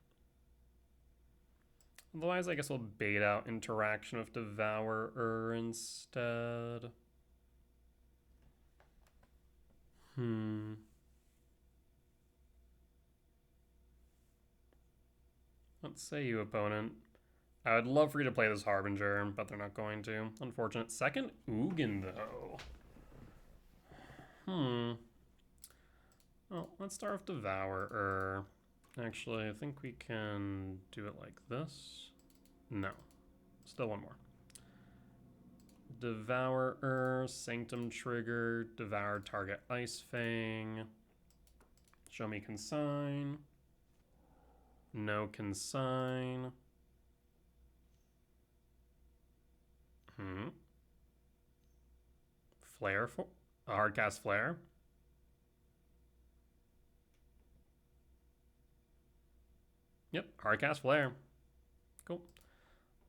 Otherwise, I guess we'll bait out interaction with Devourer instead. Let's say you, opponent. I would love for you to play this Harbinger, but they're not going to. Unfortunate. Second Ugin, though. Well, let's start with Devourer. Actually, I think we can do it like this. No. Still one more. Devourer, Sanctum Trigger, Devour target Ice Fang. Show me Consign. No Consign. Flare for hardcast Flare. Yep, hardcast Flare. Cool.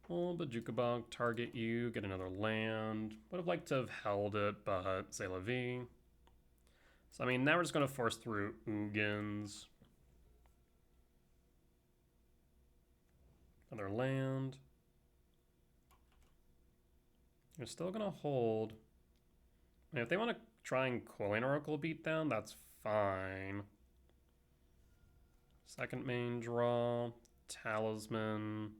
Well, Bajuka Bog, target you, get another land. Would have liked to have held it, but c'est la vie. So, I mean, now we're just going to force through Ugins. Another land. You're still going to hold. I mean, if they want to try and Coin Oracle beatdown, that's fine. Second main draw. Talisman.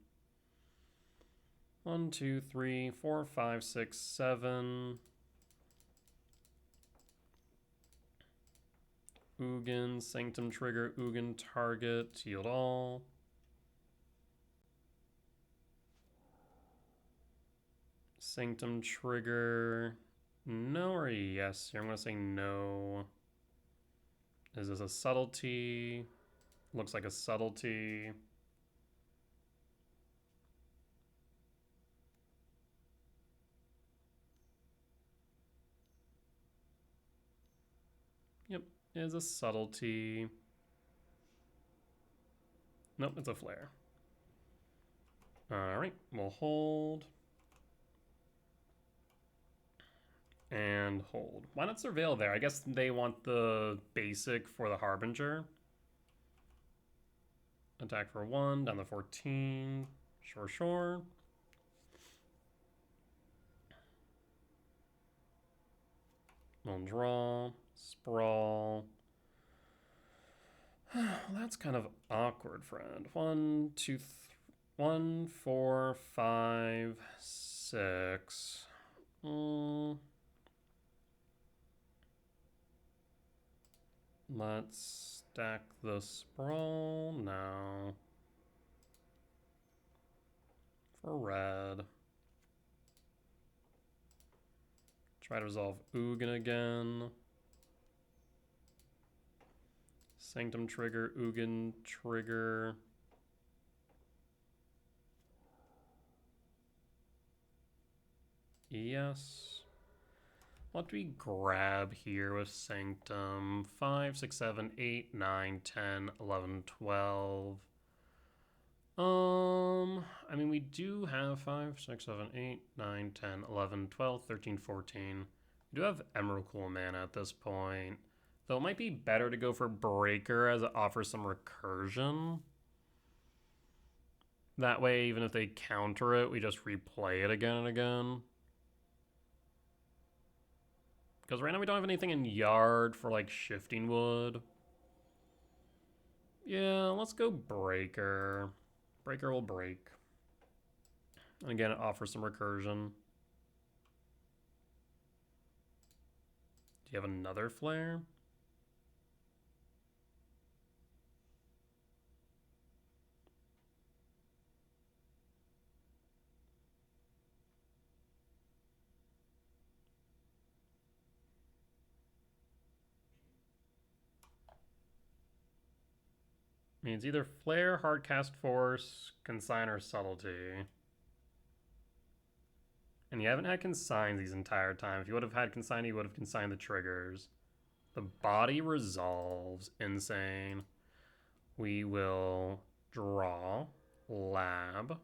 1, 2, 3, 4, 5, 6, 7. Ugin, Sanctum Trigger, Ugin target, yield all. Sanctum Trigger, no or yes here? I'm going to say no. Is this a subtlety? Looks like a subtlety. Yep, is a subtlety. Nope, it's a flare. All right, we'll hold. And hold. Why not Surveil there? I guess they want the basic for the Harbinger. Attack for 1, down to 14. Sure, sure. We'll draw. Sprawl. Well, That's kind of awkward, friend. 1, 2, 1, 4, 5, 6. Let's stack the sprawl now. For red. Try to resolve Ugin again. Sanctum trigger, Ugin trigger. Yes. What do we grab here with Sanctum? 5, 6, 7, 8, 9, 10, 11, 12. I mean, we do have 5, 6, 7, 8, 9, 10, 11, 12, 13, 14. We do have Emerald Cool Mana at this point. Though it might be better to go for Breaker as it offers some recursion. That way, even if they counter it, we just replay it again and again. Because right now we don't have anything in Yard for, like, Shifting Wood. Yeah, let's go Breaker. Breaker will break. And again, it offers some recursion. Do you have another flare? I mean, it's either Flare, Hardcast Force, Consign, or Subtlety. And you haven't had Consigns these entire time. If you would have had Consign, you would have consigned the triggers. The body resolves. Insane. We will draw. Lab.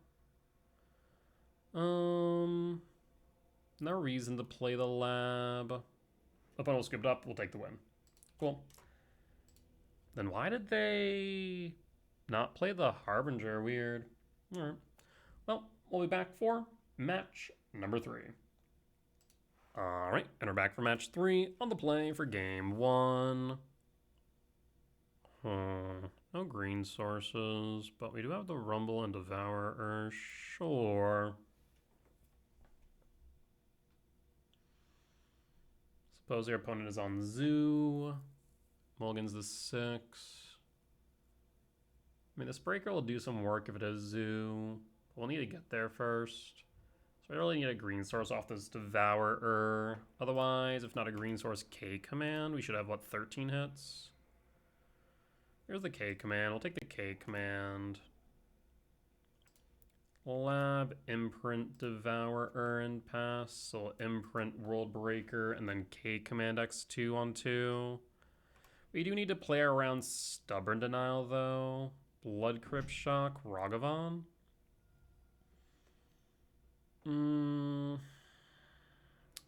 No reason to play the lab. Opponent will scoop it up. We'll take the win. Cool. Then why did they not play the Harbinger? Weird. All right. Well, we'll be back for match number 3. All right, and we're back for match 3 on the play for game 1. No green sources, but we do have the Rumble and Devourer. Sure. Suppose your opponent is on Zoo. Mulligan's the 6. I mean, this Breaker will do some work if it is Zoo. We'll need to get there first. So I really need a green source off this Devourer. Otherwise, if not a green source K command, we should have, what, 13 hits? Here's the K command. We'll take the K command. Lab, Imprint, Devourer, and pass. So Imprint, World Breaker, and then K command X2 on 2. We do need to play around Stubborn Denial, though. Blood Crypt Shock, Ragavan. I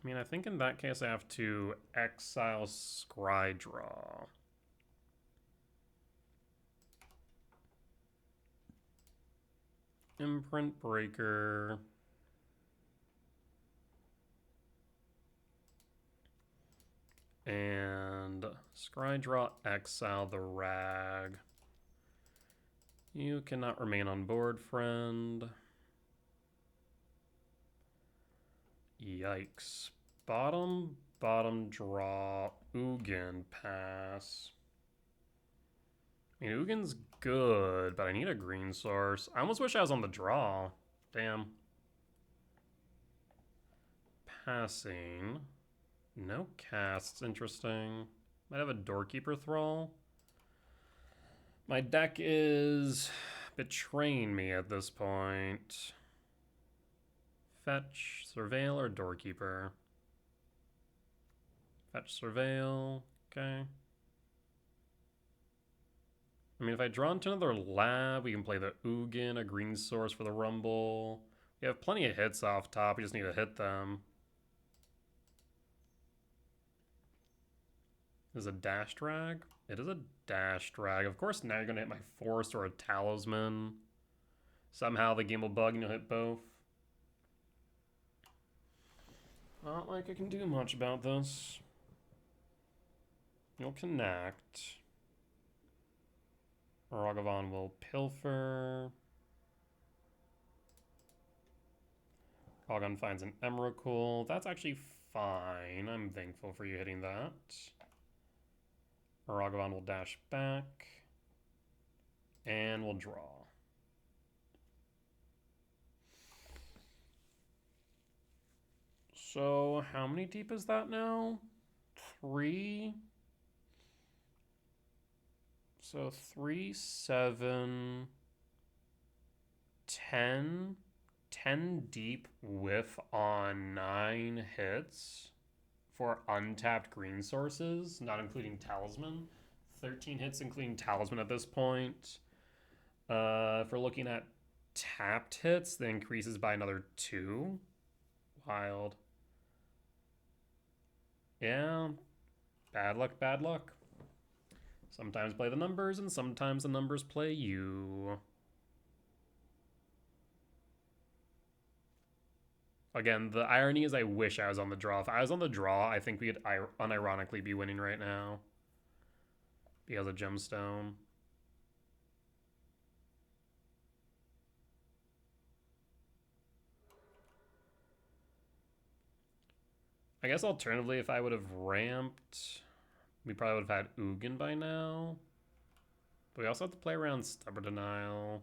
mean, I think in that case I have to exile Scrydraw. Imprint Breaker. And Scrydraw, exile the Rag. You cannot remain on board, friend. Yikes. Bottom draw, Ugin, pass. I mean, Ugin's good, but I need a green source. I almost wish I was on the draw. Damn. Passing. No casts, interesting. Might have a Doorkeeper Thrall. My deck is betraying me at this point. Fetch, Surveil, or Doorkeeper? Fetch, Surveil, okay. I mean, if I draw into another lab, we can play the Ugin, a green source for the Rumble. We have plenty of hits off top, we just need to hit them. Is a Dash Drag? It is a Dash Drag. Of course, now you're going to hit my Force or a Talisman. Somehow the game will bug and you'll hit both. Not like I can do much about this. You'll connect. Ragavan will pilfer. Ragavan finds an Emrakul. That's actually fine. I'm thankful for you hitting that. Ragavan will dash back. And we'll draw. So how many deep is that now? 3. So 3, 7, 10. 10 deep whiff on 9 hits for untapped green sources, not including Talisman. 13 hits including Talisman at this point. If we're looking at tapped hits, that increases by another 2. Wild. Yeah. Bad luck, bad luck. Sometimes play the numbers, and sometimes the numbers play you. Again, the irony is I wish I was on the draw. If I was on the draw, I think we'd unironically be winning right now. Because of Gemstone. I guess alternatively, if I would have ramped, we probably would have had Ugin by now. But we also have to play around Stubborn Denial.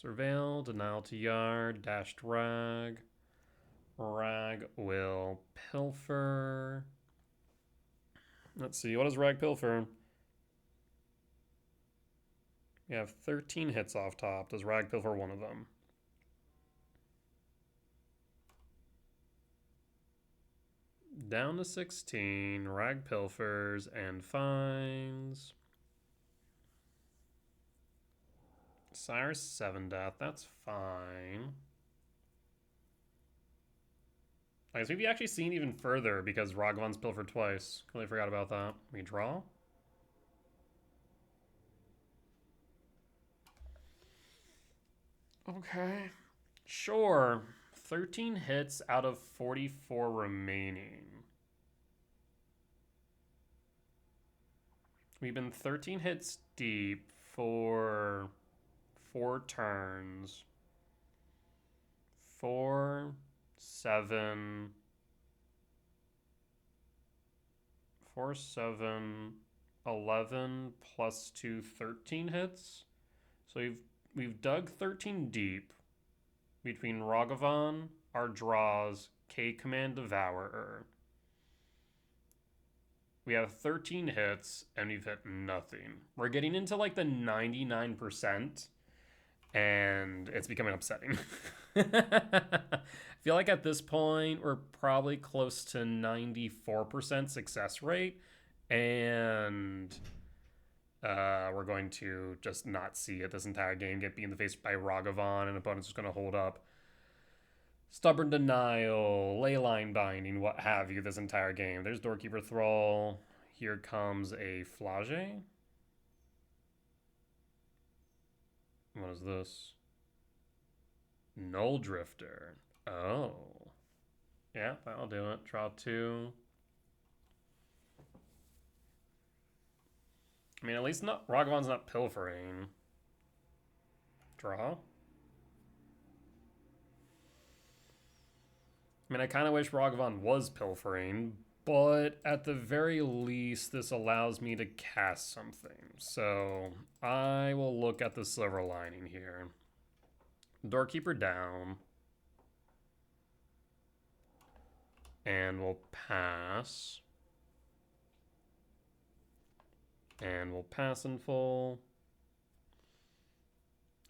Surveil, Denial to Yard, Dashed Rag. Rag will pilfer. Let's see, what does Rag pilfer? We have 13 hits off top. Does Rag pilfer one of them? Down to 16. Rag pilfers and finds. Sire's 7 death. That's fine. I guess we've actually seen even further because Ragavan's pilfered twice. Really forgot about that. We draw. Okay. Sure. 13 hits out of 44 remaining. We've been 13 hits deep for 4 turns. 4, 7, 4, 7, 11 plus 2, 13 hits. So we've dug 13 deep between Ragavan, our draws, K-Command Devourer. We have 13 hits, and we've hit nothing. We're getting into like the 99%, and it's becoming upsetting. I feel like at this point, we're probably close to 94% success rate, and we're going to just not see it this entire game, get beat in the face by Ragavan, and opponent's just going to hold up Stubborn Denial, Leyline Binding, what have you, this entire game. There's Doorkeeper Thrall. Here comes a Flage. What is this? Null Drifter. Oh. Yeah, that'll do it. Draw 2. I mean, at least not Ragavan's not pilfering. Draw. I mean, I kind of wish Ragavan was pilfering, but at the very least, this allows me to cast something. So I will look at the silver lining here. Doorkeeper down. And we'll pass. And we'll pass in full.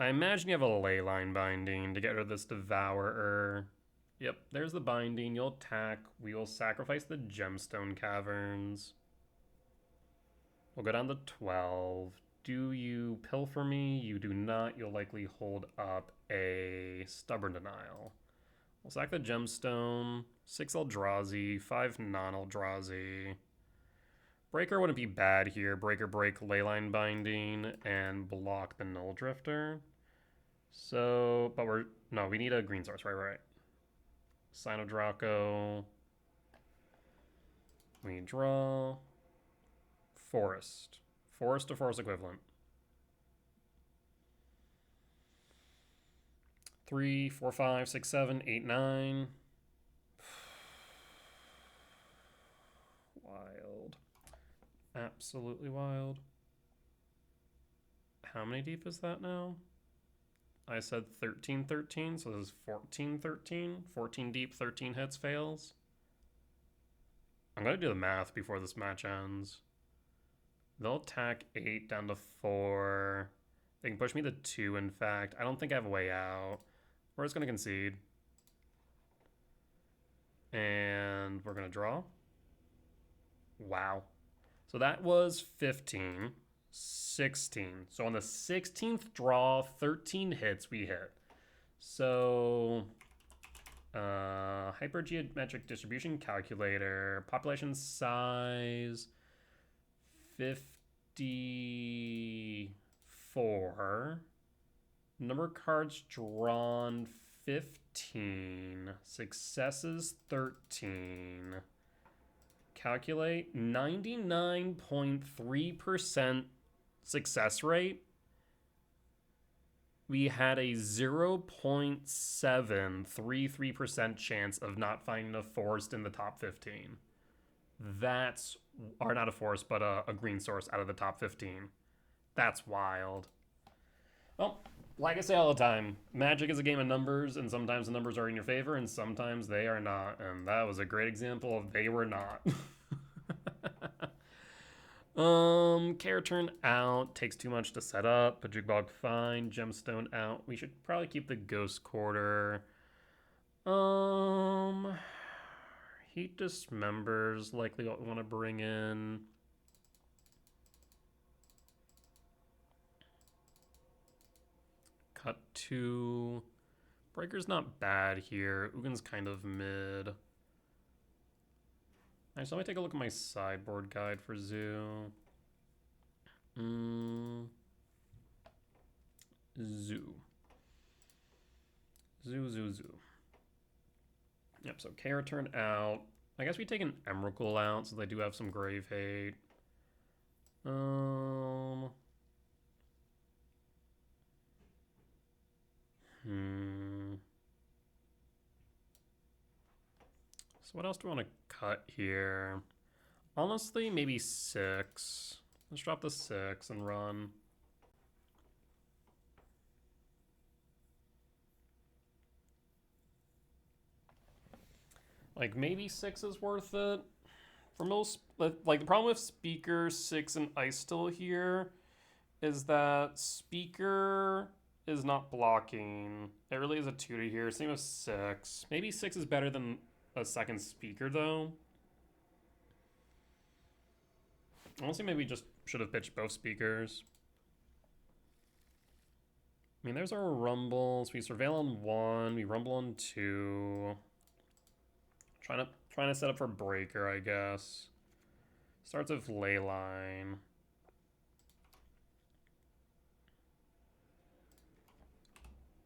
I imagine you have a Leyline Binding to get rid of this Devourer. Yep, there's the binding. You'll attack. We will sacrifice the Gemstone Caverns. We'll go down to 12. Do you pilfer me? You do not. You'll likely hold up a Stubborn Denial. We'll sack the Gemstone. 6 Eldrazi, 5 non-Eldrazi. Breaker wouldn't be bad here. Breaker, break, Leyline Binding, and block the Null Drifter. So, but we need a green source, right? Sign of Draco. We draw forest. Forest to forest equivalent. 3, 4, 5, 6, 7, 8, 9. Wild. Absolutely wild. How many deep is that now? I said 13, 13, so this is 14, 13. 14 deep, 13 hits, fails. I'm going to do the math before this match ends. They'll attack 8 down to 4. They can push me to 2, in fact. I don't think I have a way out. We're just going to concede. And we're going to draw. Wow. So that was 15, 16. So on the 16th draw, 13 hits we hit. So hypergeometric distribution calculator, population size 54, number of cards drawn 15, successes 13. Calculate 99.3% success rate. We had a 0.733% chance of not finding a forest in the top 15. That's, or not a forest, but a green source out of the top 15. That's wild. Well, like I say all the time, Magic is a game of numbers, and sometimes the numbers are in your favor, and sometimes they are not. And that was a great example of they were not. Care turn out. Takes too much to set up. Pajugabog fine. Gemstone out. We should probably keep the Ghost Quarter. Heat Dismembers likely what we want to bring in. Cut 2. Breaker's not bad here. Ugin's kind of mid. Alright, so let me take a look at my sideboard guide for Zoo. Zoo. Zoo. Yep, so Care turn out. I guess we take an Emrakul out, so they do have some Grave Hate. So what else do we want to cut here? Honestly, maybe 6. Let's drop the 6 and run. Like, maybe 6 is worth it. For most, like, the problem with Speaker, 6, and Ice still here is that Speaker is not blocking. It really is a 2 to here. Same with 6. Maybe 6 is better than a second Speaker, though. Honestly, maybe we just should have pitched both Speakers. I mean, there's our Rumbles. We Surveil on 1. We Rumble on 2. Trying to set up for Breaker, I guess. Starts with Leyline.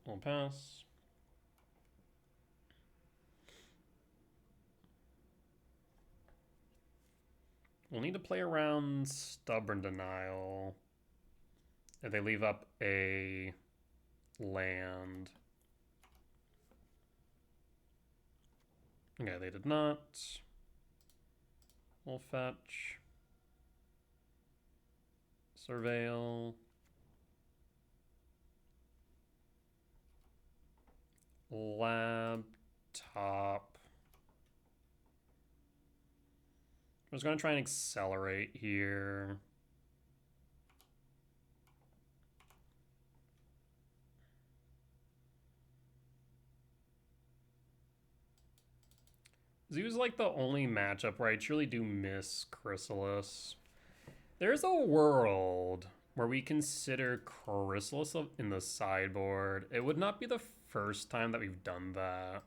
We'll pass. We'll need to play around Stubborn Denial if they leave up a land. Okay, they did not. We'll fetch. Surveil. Laptop. I was going to try and accelerate here. Zoo's like the only matchup where I truly do miss Chrysalis. There's a world where we consider Chrysalis in the sideboard. It would not be the first time that we've done that.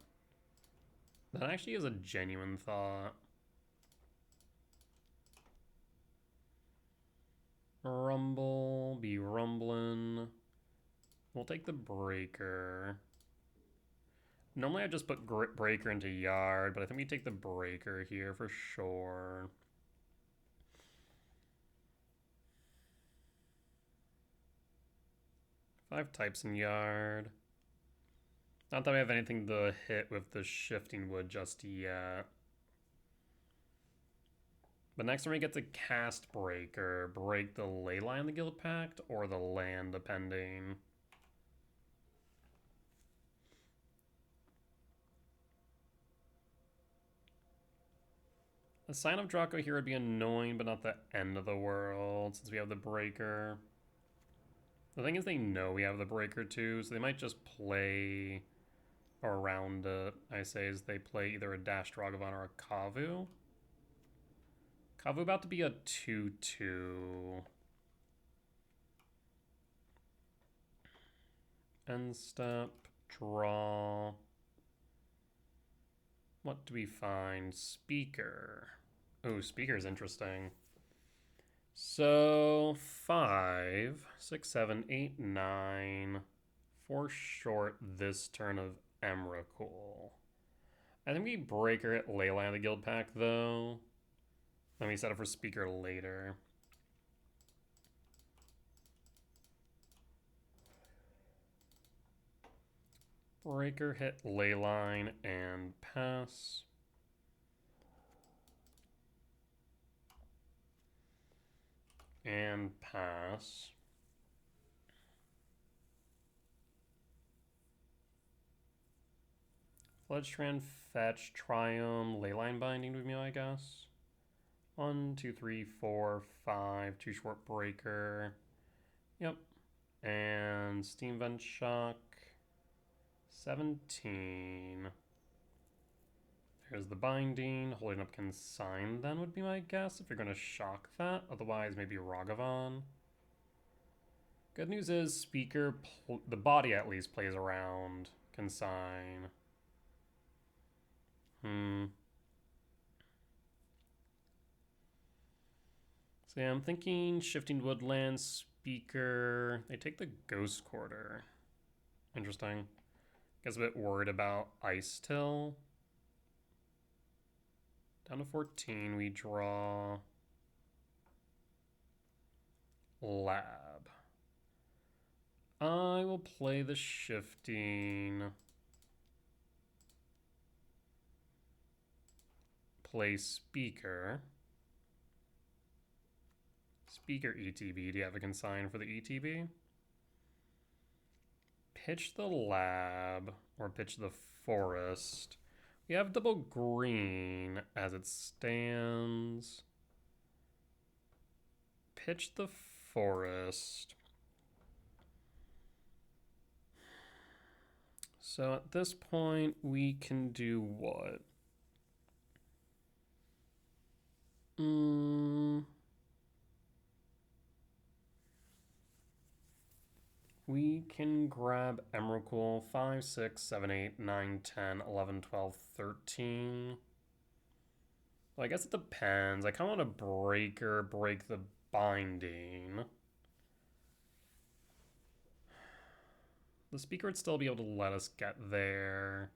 That actually is a genuine thought. Rumble, be rumbling. We'll take the Breaker. Normally I just put breaker into yard, but I think we take the breaker here for sure. Five types in yard. Not that we have anything to hit with the shifting wood just yet. But next time we get to cast breaker, break the Leyline in the Guild Pact or the land, depending. A Sign of Draco here would be annoying, but not the end of the world, since we have the breaker. The thing is, they know we have the breaker too, so they might just play around it. I say is they play either a Dash Dragavan or a Kavu. Kavu about to be a 2-2. End step, draw. What do we find? Speaker. Oh, speaker's interesting. So 5, 6, 7, 8, 9. 4 short this turn of Emrakul. I think we breaker at Leyline of the Guild Pack though. Then we set up for speaker later. Breaker hit Leyline and pass. And pass. Fledgstrand, fetch, Triumph, Leyline binding with me, I guess. 1, 2, 3, 4, 5, 2 short breaker. Yep. And Steam Vent Shock. 17. There's the binding. Holding up Consign then would be my guess if you're going to shock that. Otherwise, maybe Ragavan. Good news is speaker, the body at least plays around Consign. So yeah, I'm thinking shifting woodland, speaker. They take the Ghost Quarter. Interesting. Guess a bit worried about Ice Till. Down to 14, we draw Lab. I will play the shifting. Play speaker. Speaker ETB. Do you have a consign for the ETB? Pitch the lab or pitch the forest. We have double green as it stands. Pitch the forest. So at this point, we can do what? We can grab Emrakul 5, 6, 7, 8, 9, 10, 11, 12, 13. Well, I guess it depends. I kind of want to break the binding. The speaker would still be able to let us get there.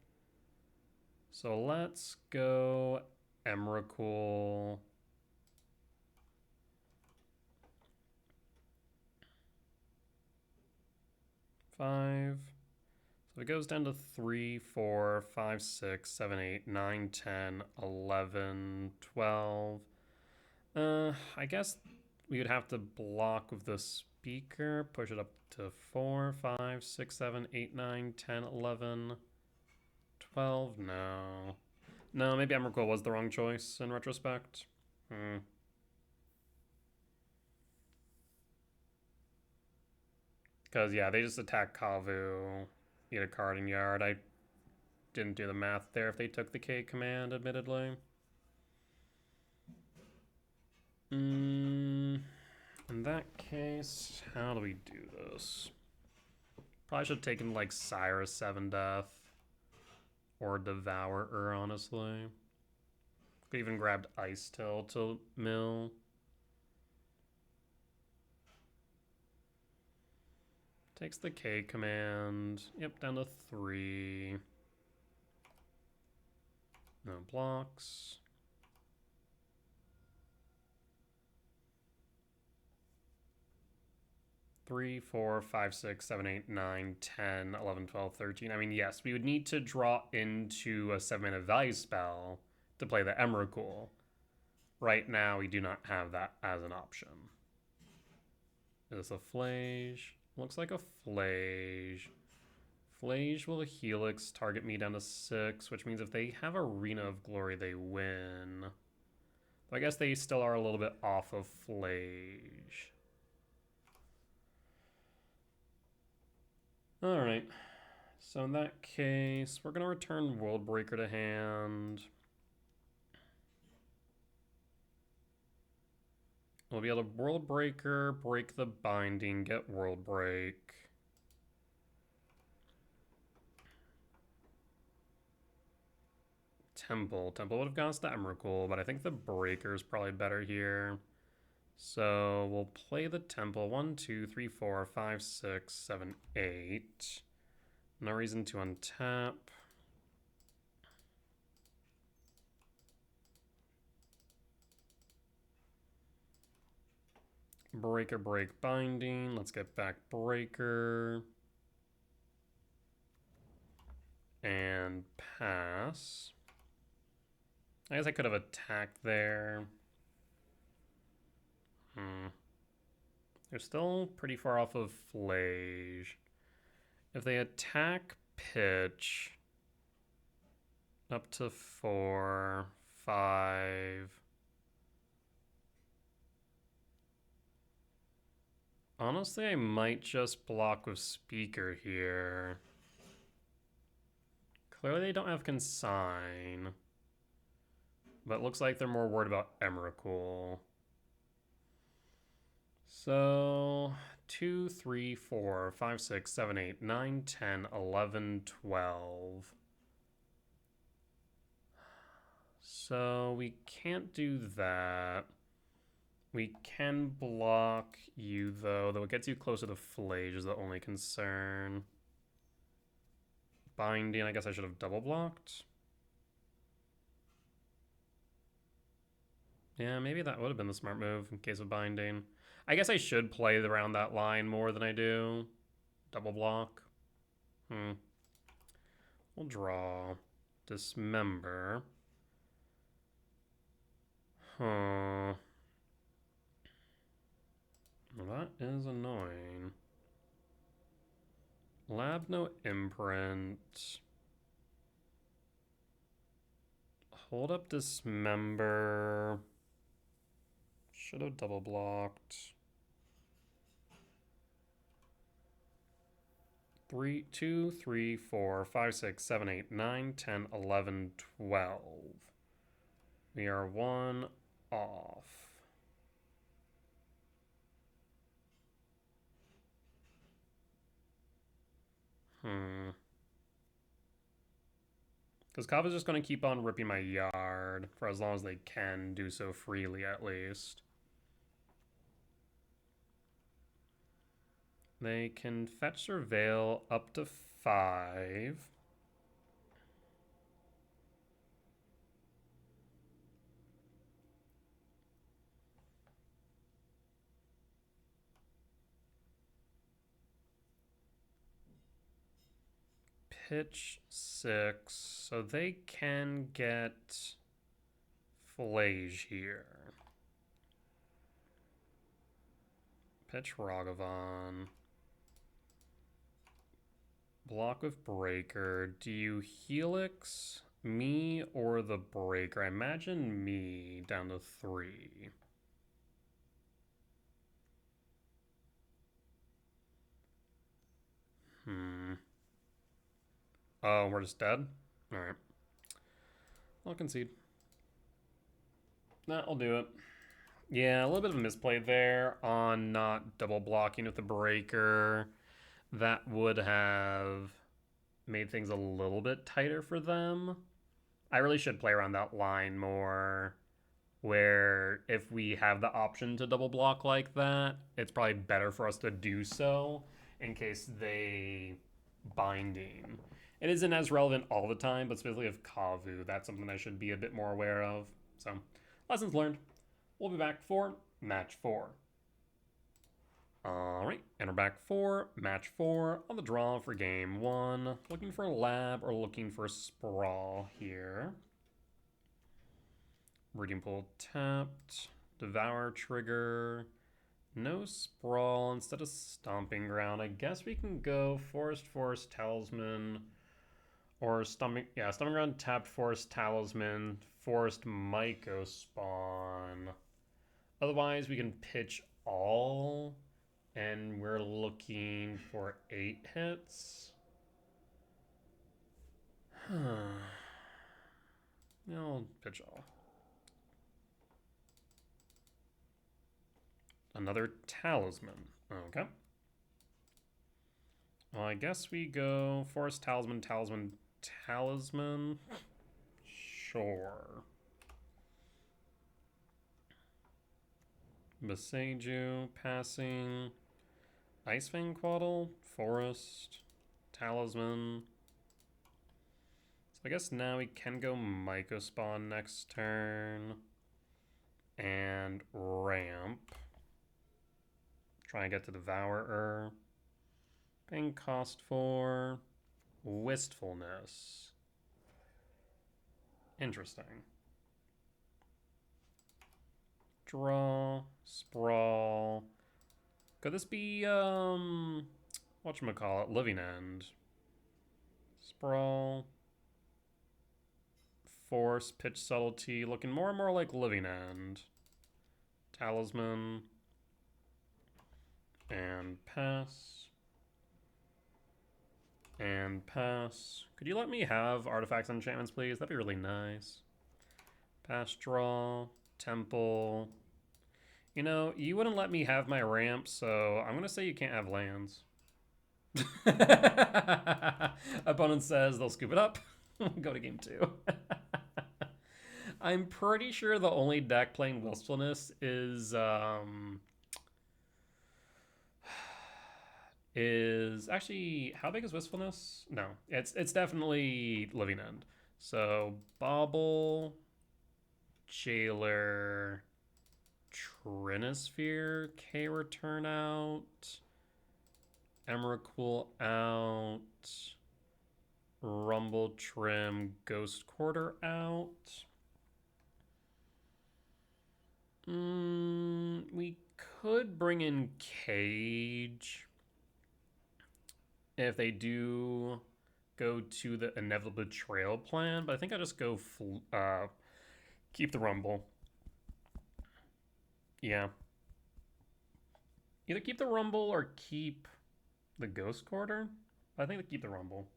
So let's go Emrakul. Five. So it goes down to 3, 4, 5, 6, 7, 8, 9, 10, 11, 12. I guess we would have to block with the speaker, push it up to 4, 5, 6, 7, 8, 9, 10, 11, 12. No. No, maybe Emrakul was the wrong choice in retrospect. Because, yeah, they just attack Kavu, eat a card in yard. I didn't do the math there if they took the K command, admittedly. In that case, how do we do this? Probably should have taken, like, Cyrus 7 Death. Or Devourer, honestly. Could even grabbed Ice Till to mill. Takes the K command. Yep, down to 3. No blocks. Three, 4, 5, 6, 7, 8, 9, 10, 11, 12, 13. I mean, yes, we would need to draw into a 7-mana value spell to play the Emrakul. Right now, we do not have that as an option. Is this a Flage? Looks like a Flage. Flage will Helix target me down to 6, which means if they have Arena of Glory, they win. But I guess they still are a little bit off of Flage. Alright. So in that case, we're going to return Worldbreaker to hand. We'll be able to Worldbreaker, break the binding, get Worldbreak. Temple. Temple would have gone to Emrakul, but I think the Breaker is probably better here. So we'll play the Temple. 1, 2, 3, 4, 5, 6, 7, 8. No reason to untap. Breaker, break, binding. Let's get back Breaker. And pass. I guess I could have attacked there. They're still pretty far off of Flage. If they attack pitch up to 4, 5. Honestly, I might just block with Speaker here. Clearly they don't have Consign. But it looks like they're more worried about Emrakul. So 2, 3, 4, 5, 6, 7, 8, 9, 10, 11, 12. So we can't do that. We can block you, though it gets you closer to Flage is the only concern. Binding, I guess I should have double blocked. Yeah, maybe that would have been the smart move in case of binding. I guess I should play around that line more than I do. Double block. We'll draw. Dismember. Huh. Well, that is annoying. Lab no imprint. Hold up Dismember. Should have double blocked. 3, 2, 3, 4, 5, 6, 7, 8, 9, 10, 11, 12. We are 1 off. Because Kava's just going to keep on ripping my yard for as long as they can do so freely, at least. They can fetch Surveil up to 5. Pitch 6, so they can get Flage here. Pitch Ragavan. Block with Breaker. Do you Helix me or the Breaker? I imagine me down to 3. Oh, we're just dead? Alright. I'll concede. Nah, I'll do it. Yeah, a little bit of a misplay there on not double blocking with the Breaker. That would have made things a little bit tighter for them. I really should play around that line more, where if we have the option to double block like that, it's probably better for us to do so in case they binding. It isn't as relevant all the time, but specifically of Kavu, that's something I should be a bit more aware of. So, lessons learned. We'll be back for match 4. Alright, and we're back for match 4 on the draw for game 1. Looking for Lab or looking for Sprawl here. Reading Pool tapped. Devour trigger. No Sprawl instead of Stomping Ground. I guess we can go Forest Talisman. Or Stomping Ground tapped Forest Talisman. Forest Myco Spawn. Otherwise we can pitch all. And we're looking for 8 hits. I'll pitch all. Another Talisman. Okay. Well, I guess we go Forest Talisman, Talisman. Sure. Beseiju, passing. Icefang Quaddle, Forest, Talisman. So I guess now we can go Myco Spawn next turn. And Ramp. Try and get to Devourer. Paying cost 4. Wistfulness. Interesting. Draw. Sprawl. Could this be, whatchamacallit, Living End? Sprawl. Force, Pitch Subtlety, looking more and more like Living End. Talisman. And pass. And pass. Could you let me have artifacts and enchantments, please? That'd be really nice. Pass, draw. Temple. You know, you wouldn't let me have my ramp, so I'm going to say you can't have lands. Opponent says they'll scoop it up. Go to game 2. I'm pretty sure the only deck playing Wistfulness is actually, how big is Wistfulness? No, it's definitely Living End. So Bauble, Jailer, Trinisphere, K return out, Emrakul out, Rumble Trim, Ghost Quarter out. We could bring in Cage if they do go to the Inevitable Betrayal plan, but I think I just go keep the Rumble. Yeah. Either keep the Rumble or keep the Ghost Quarter. I think they keep the Rumble.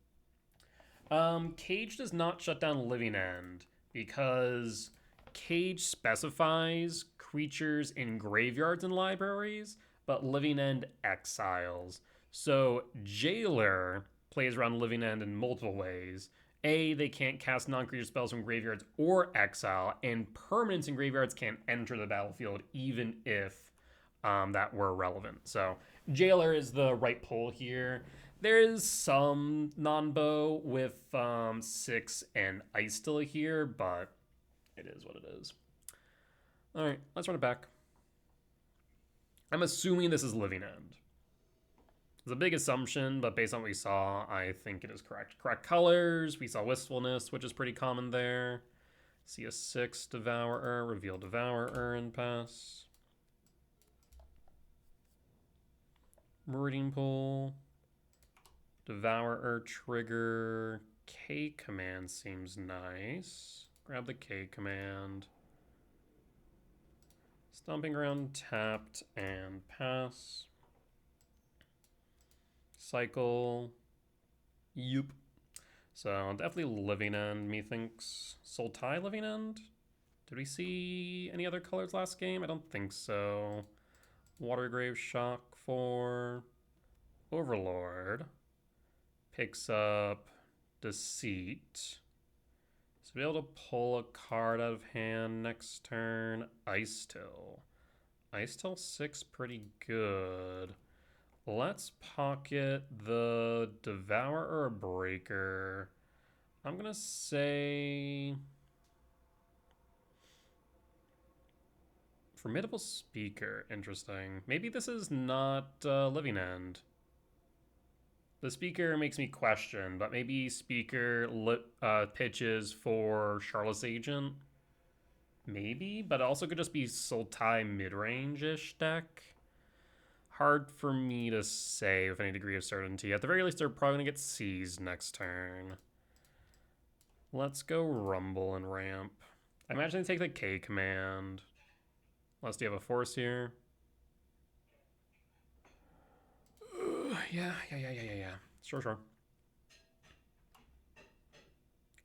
Cage does not shut down Living End because Cage specifies creatures in graveyards and libraries, but Living End exiles. So Jailer plays around Living End in multiple ways. A, they can't cast non-creature spells from graveyards or exile, and permanents in graveyards can't enter the battlefield even if that were relevant. So Jailer is the right pull here. There is some non-bow with 6 and Ice still here, but it is what it is. All right, let's run it back. I'm assuming this is Living End. It's a big assumption, but based on what we saw, I think it is correct. Correct colors. We saw Wistfulness, which is pretty common there. See a 6 Devourer, reveal Devourer, and pass. Meridian Pool. Devourer, trigger. K command seems nice. Grab the K command. Stomping Ground tapped and pass. Cycle. Yup. So definitely Living End, methinks. Sultai Living End? Did we see any other colors last game? I don't think so. Watergrave Shock for Overlord. Picks up Deceit. So be able to pull a card out of hand next turn. Ice Till. Ice Till 6 pretty good. Let's pocket the Devourer or a Breaker. I'm gonna say Formidable Speaker. Interesting. Maybe this is not Living End. The Speaker makes me question, but maybe Speaker pitches for Charlotte's Agent. Maybe, but it also could just be Sultai mid-range-ish deck. Hard for me to say with any degree of certainty. At the very least, they're probably going to get seized next turn. Let's go Rumble and Ramp. I imagine they take the K command. Unless you have a force here. Yeah. Sure.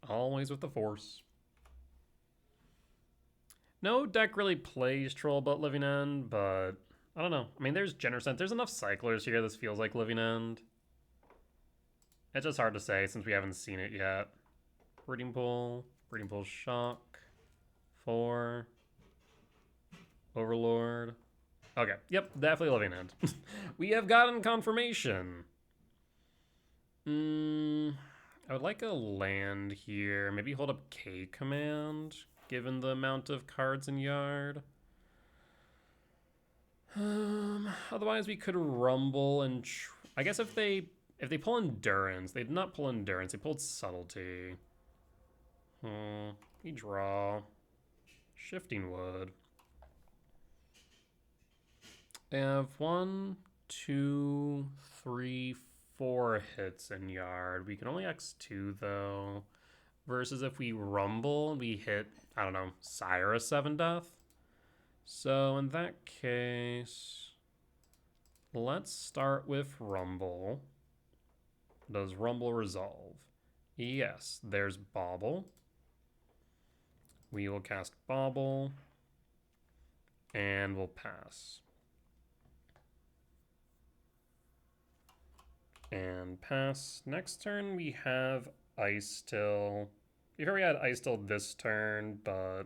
Always with the force. No deck really plays Troll but Living End, but I don't know. I mean, there's Genercent. There's enough cyclers here this feels like Living End. It's just hard to say since we haven't seen it yet. Breeding Pool Shock, 4, Overlord. Okay, yep, definitely Living End. We have gotten confirmation. I would like a land here. Maybe hold up K command, given the amount of cards in yard. Otherwise we could Rumble and I guess if they pull Endurance, they did not pull Endurance, they pulled Subtlety. We draw Shifting Wood. They have 1, 2, 3, 4 hits in yard. We can only X2 though. Versus if we Rumble, we hit, I don't know, Sire 7 Death. So in that case, let's start with Rumble. Does Rumble resolve? Yes, there's Bauble. We will cast Bauble. And we'll pass. And pass. Next turn we have Ice Still. We've already had Ice Still this turn, but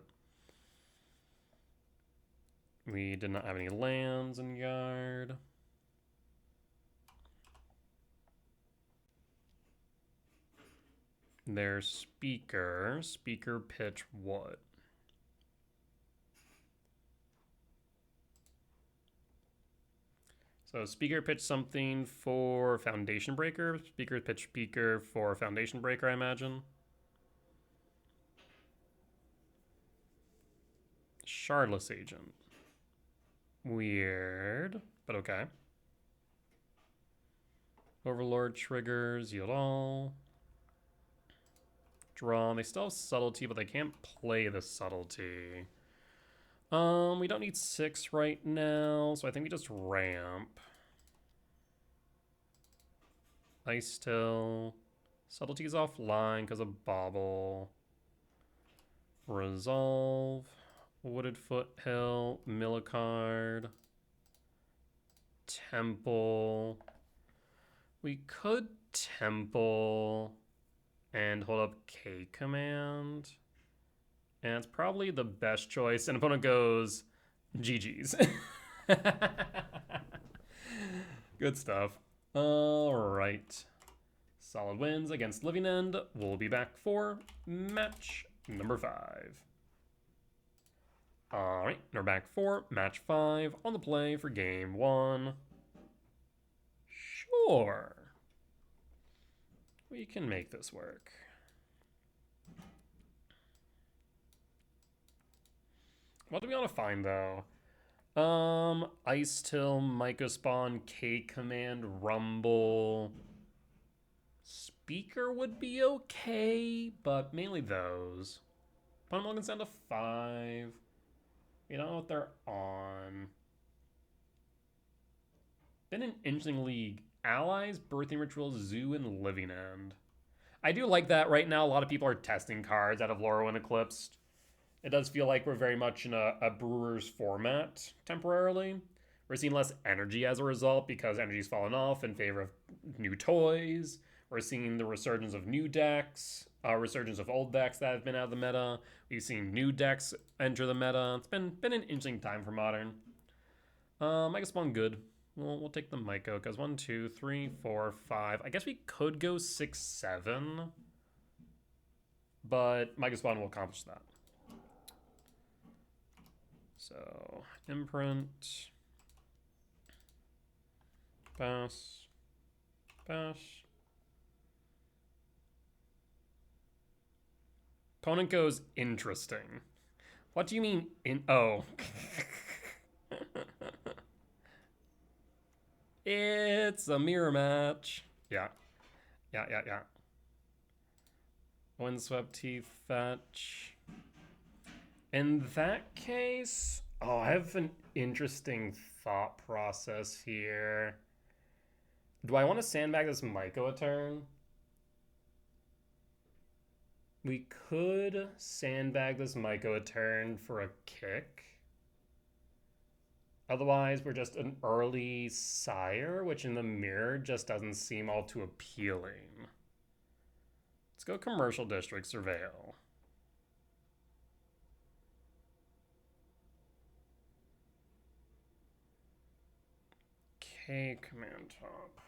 we did not have any lands in yard. There's Speaker. Speaker pitch what? So Speaker pitch something for Foundation Breaker. Speaker pitch Speaker for Foundation Breaker, I imagine. Shardless Agent. Weird, but okay. Overlord triggers, yield all. Draw. They still have Subtlety, but they can't play the Subtlety. We don't need 6 right now, so I think we just ramp. Ice Still. Subtlety's offline because of Bauble. Resolve. Wooded Foothill. Mill a card. Temple. We could Temple and hold up K command. And it's probably the best choice. And opponent goes, GG's. Good stuff. All right. Solid wins against Living End. We'll be back for match number 5. All right, we're back for match 5 on the play for game 1. Sure. We can make this work. What do we want to find, though? Ice Till, Mycospawn, K Command, Rumble. Speaker would be okay, but mainly those. Opponent can send a 5. We don't know what they're on. Been an interesting league. Allies, Birthing Ritual, Zoo, and Living End. I do like that right now. A lot of people are testing cards out of Lorwyn Eclipsed. It does feel like we're very much in a Brewers format temporarily. We're seeing less energy as a result because energy's fallen off in favor of new toys. We're seeing the resurgence of new decks, resurgence of old decks that have been out of the meta. We've seen new decks enter the meta. It's been an interesting time for Modern. I guess one good. we'll take the Myco, because 1, 2, 3, 4, 5. I guess we could go 6, 7. But Myco Spawn will accomplish that. So, imprint. Pass. Pass. Opponent goes interesting. What do you mean in... Oh. It's a mirror match. Yeah. Yeah. Windswept Teeth fetch. In that case... Oh, I have an interesting thought process here. Do I want to sandbag this Myco a turn? We could sandbag this Myco a turn for a kick. Otherwise, we're just an early sire, which in the mirror just doesn't seem all too appealing. Let's go Commercial District Surveil. Okay, Command Top.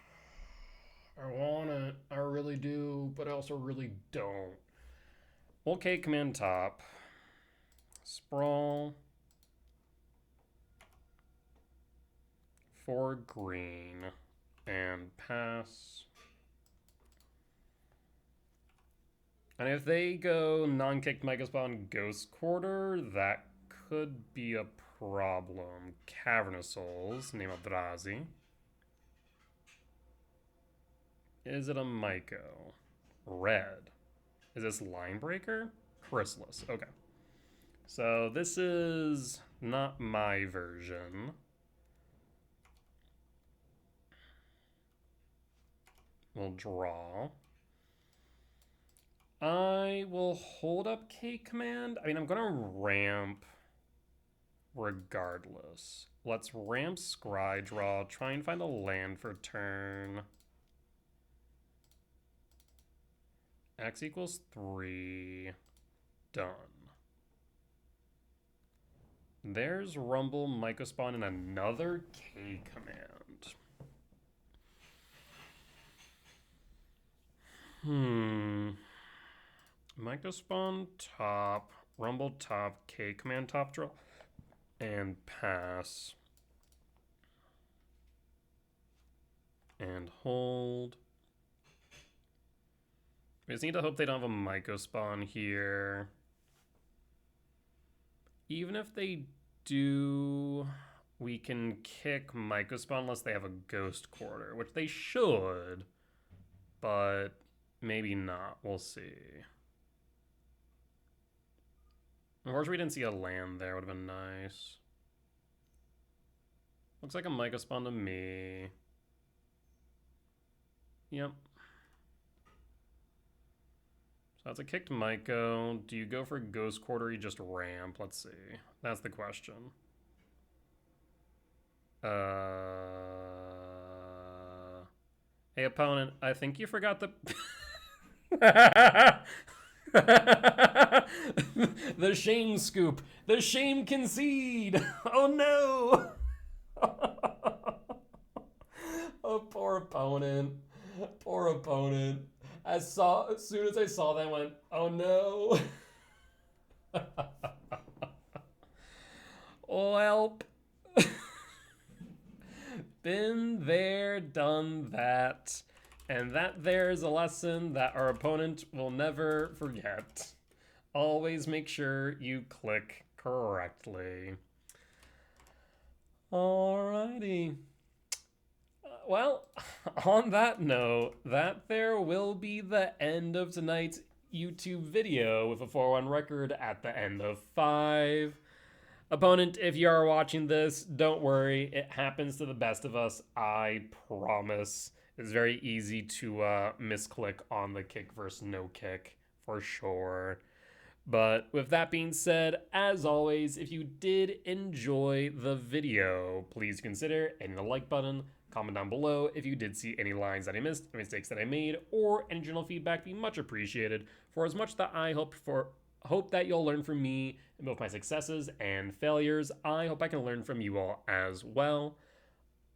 I want it. I really do, but I also really don't. Okay, Command Top. Sprawl. 4 green. And pass. And if they go non-kicked Myco Spawn Ghost Quarter, that could be a problem. Cavernous Souls, name Eldrazi. Is it a Myco? Red. Is this Line Breaker? Chrysalis. Okay. So this is not my version. We'll draw. I will hold up K command. I mean, I'm going to ramp regardless. Let's ramp Scry Draw. Try and find a land for turn. X equals 3. Done. There's Rumble, Myco Spawn, and another K command. Myco Spawn top, Rumble top, K command top draw, and pass. And hold. We just need to hope they don't have a Myco Spawn here. Even if they do, we can kick Myco Spawn unless they have a Ghost Quarter, which they should, but maybe not. We'll see. Of course, we didn't see a land there. Would have been nice. Looks like a Myco Spawn to me. Yep. So that's a kicked Myco. Do you go for Ghost Quarter or you just ramp? Let's see. That's the question. Hey, opponent, I think you forgot the... The shame scoop. The shame concede. Oh, no. Oh, poor opponent. Poor opponent. As soon as I saw that, I went, oh, no. Oh, help. Been there, done that. And that there's a lesson that our opponent will never forget. Always make sure you click correctly. Alrighty. Well, on that note, that there will be the end of tonight's YouTube video with a 4-1 record at the end of 5. Opponent, if you are watching this, don't worry. It happens to the best of us, I promise. It's very easy to misclick on the kick versus no kick, for sure. But with that being said, as always, if you did enjoy the video, please consider hitting the like button, comment down below if you did see any lines that I missed, mistakes that I made, or any general feedback. Be much appreciated. For as much that I hope that you'll learn from me in both my successes and failures, I hope I can learn from you all as well.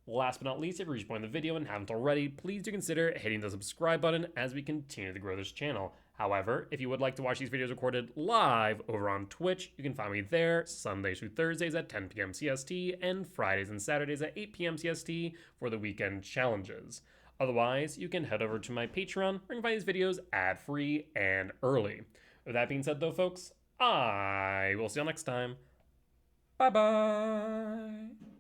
Last but not least, if you reached the point in the video and haven't already, please do consider hitting the subscribe button as we continue to grow this channel. However, if you would like to watch these videos recorded live over on Twitch, you can find me there Sundays through Thursdays at 10 p.m. CST and Fridays and Saturdays at 8 p.m. CST for the weekend challenges. Otherwise, you can head over to my Patreon where you can find these videos ad-free and early. With that being said though, folks, I will see you all next time. Bye-bye!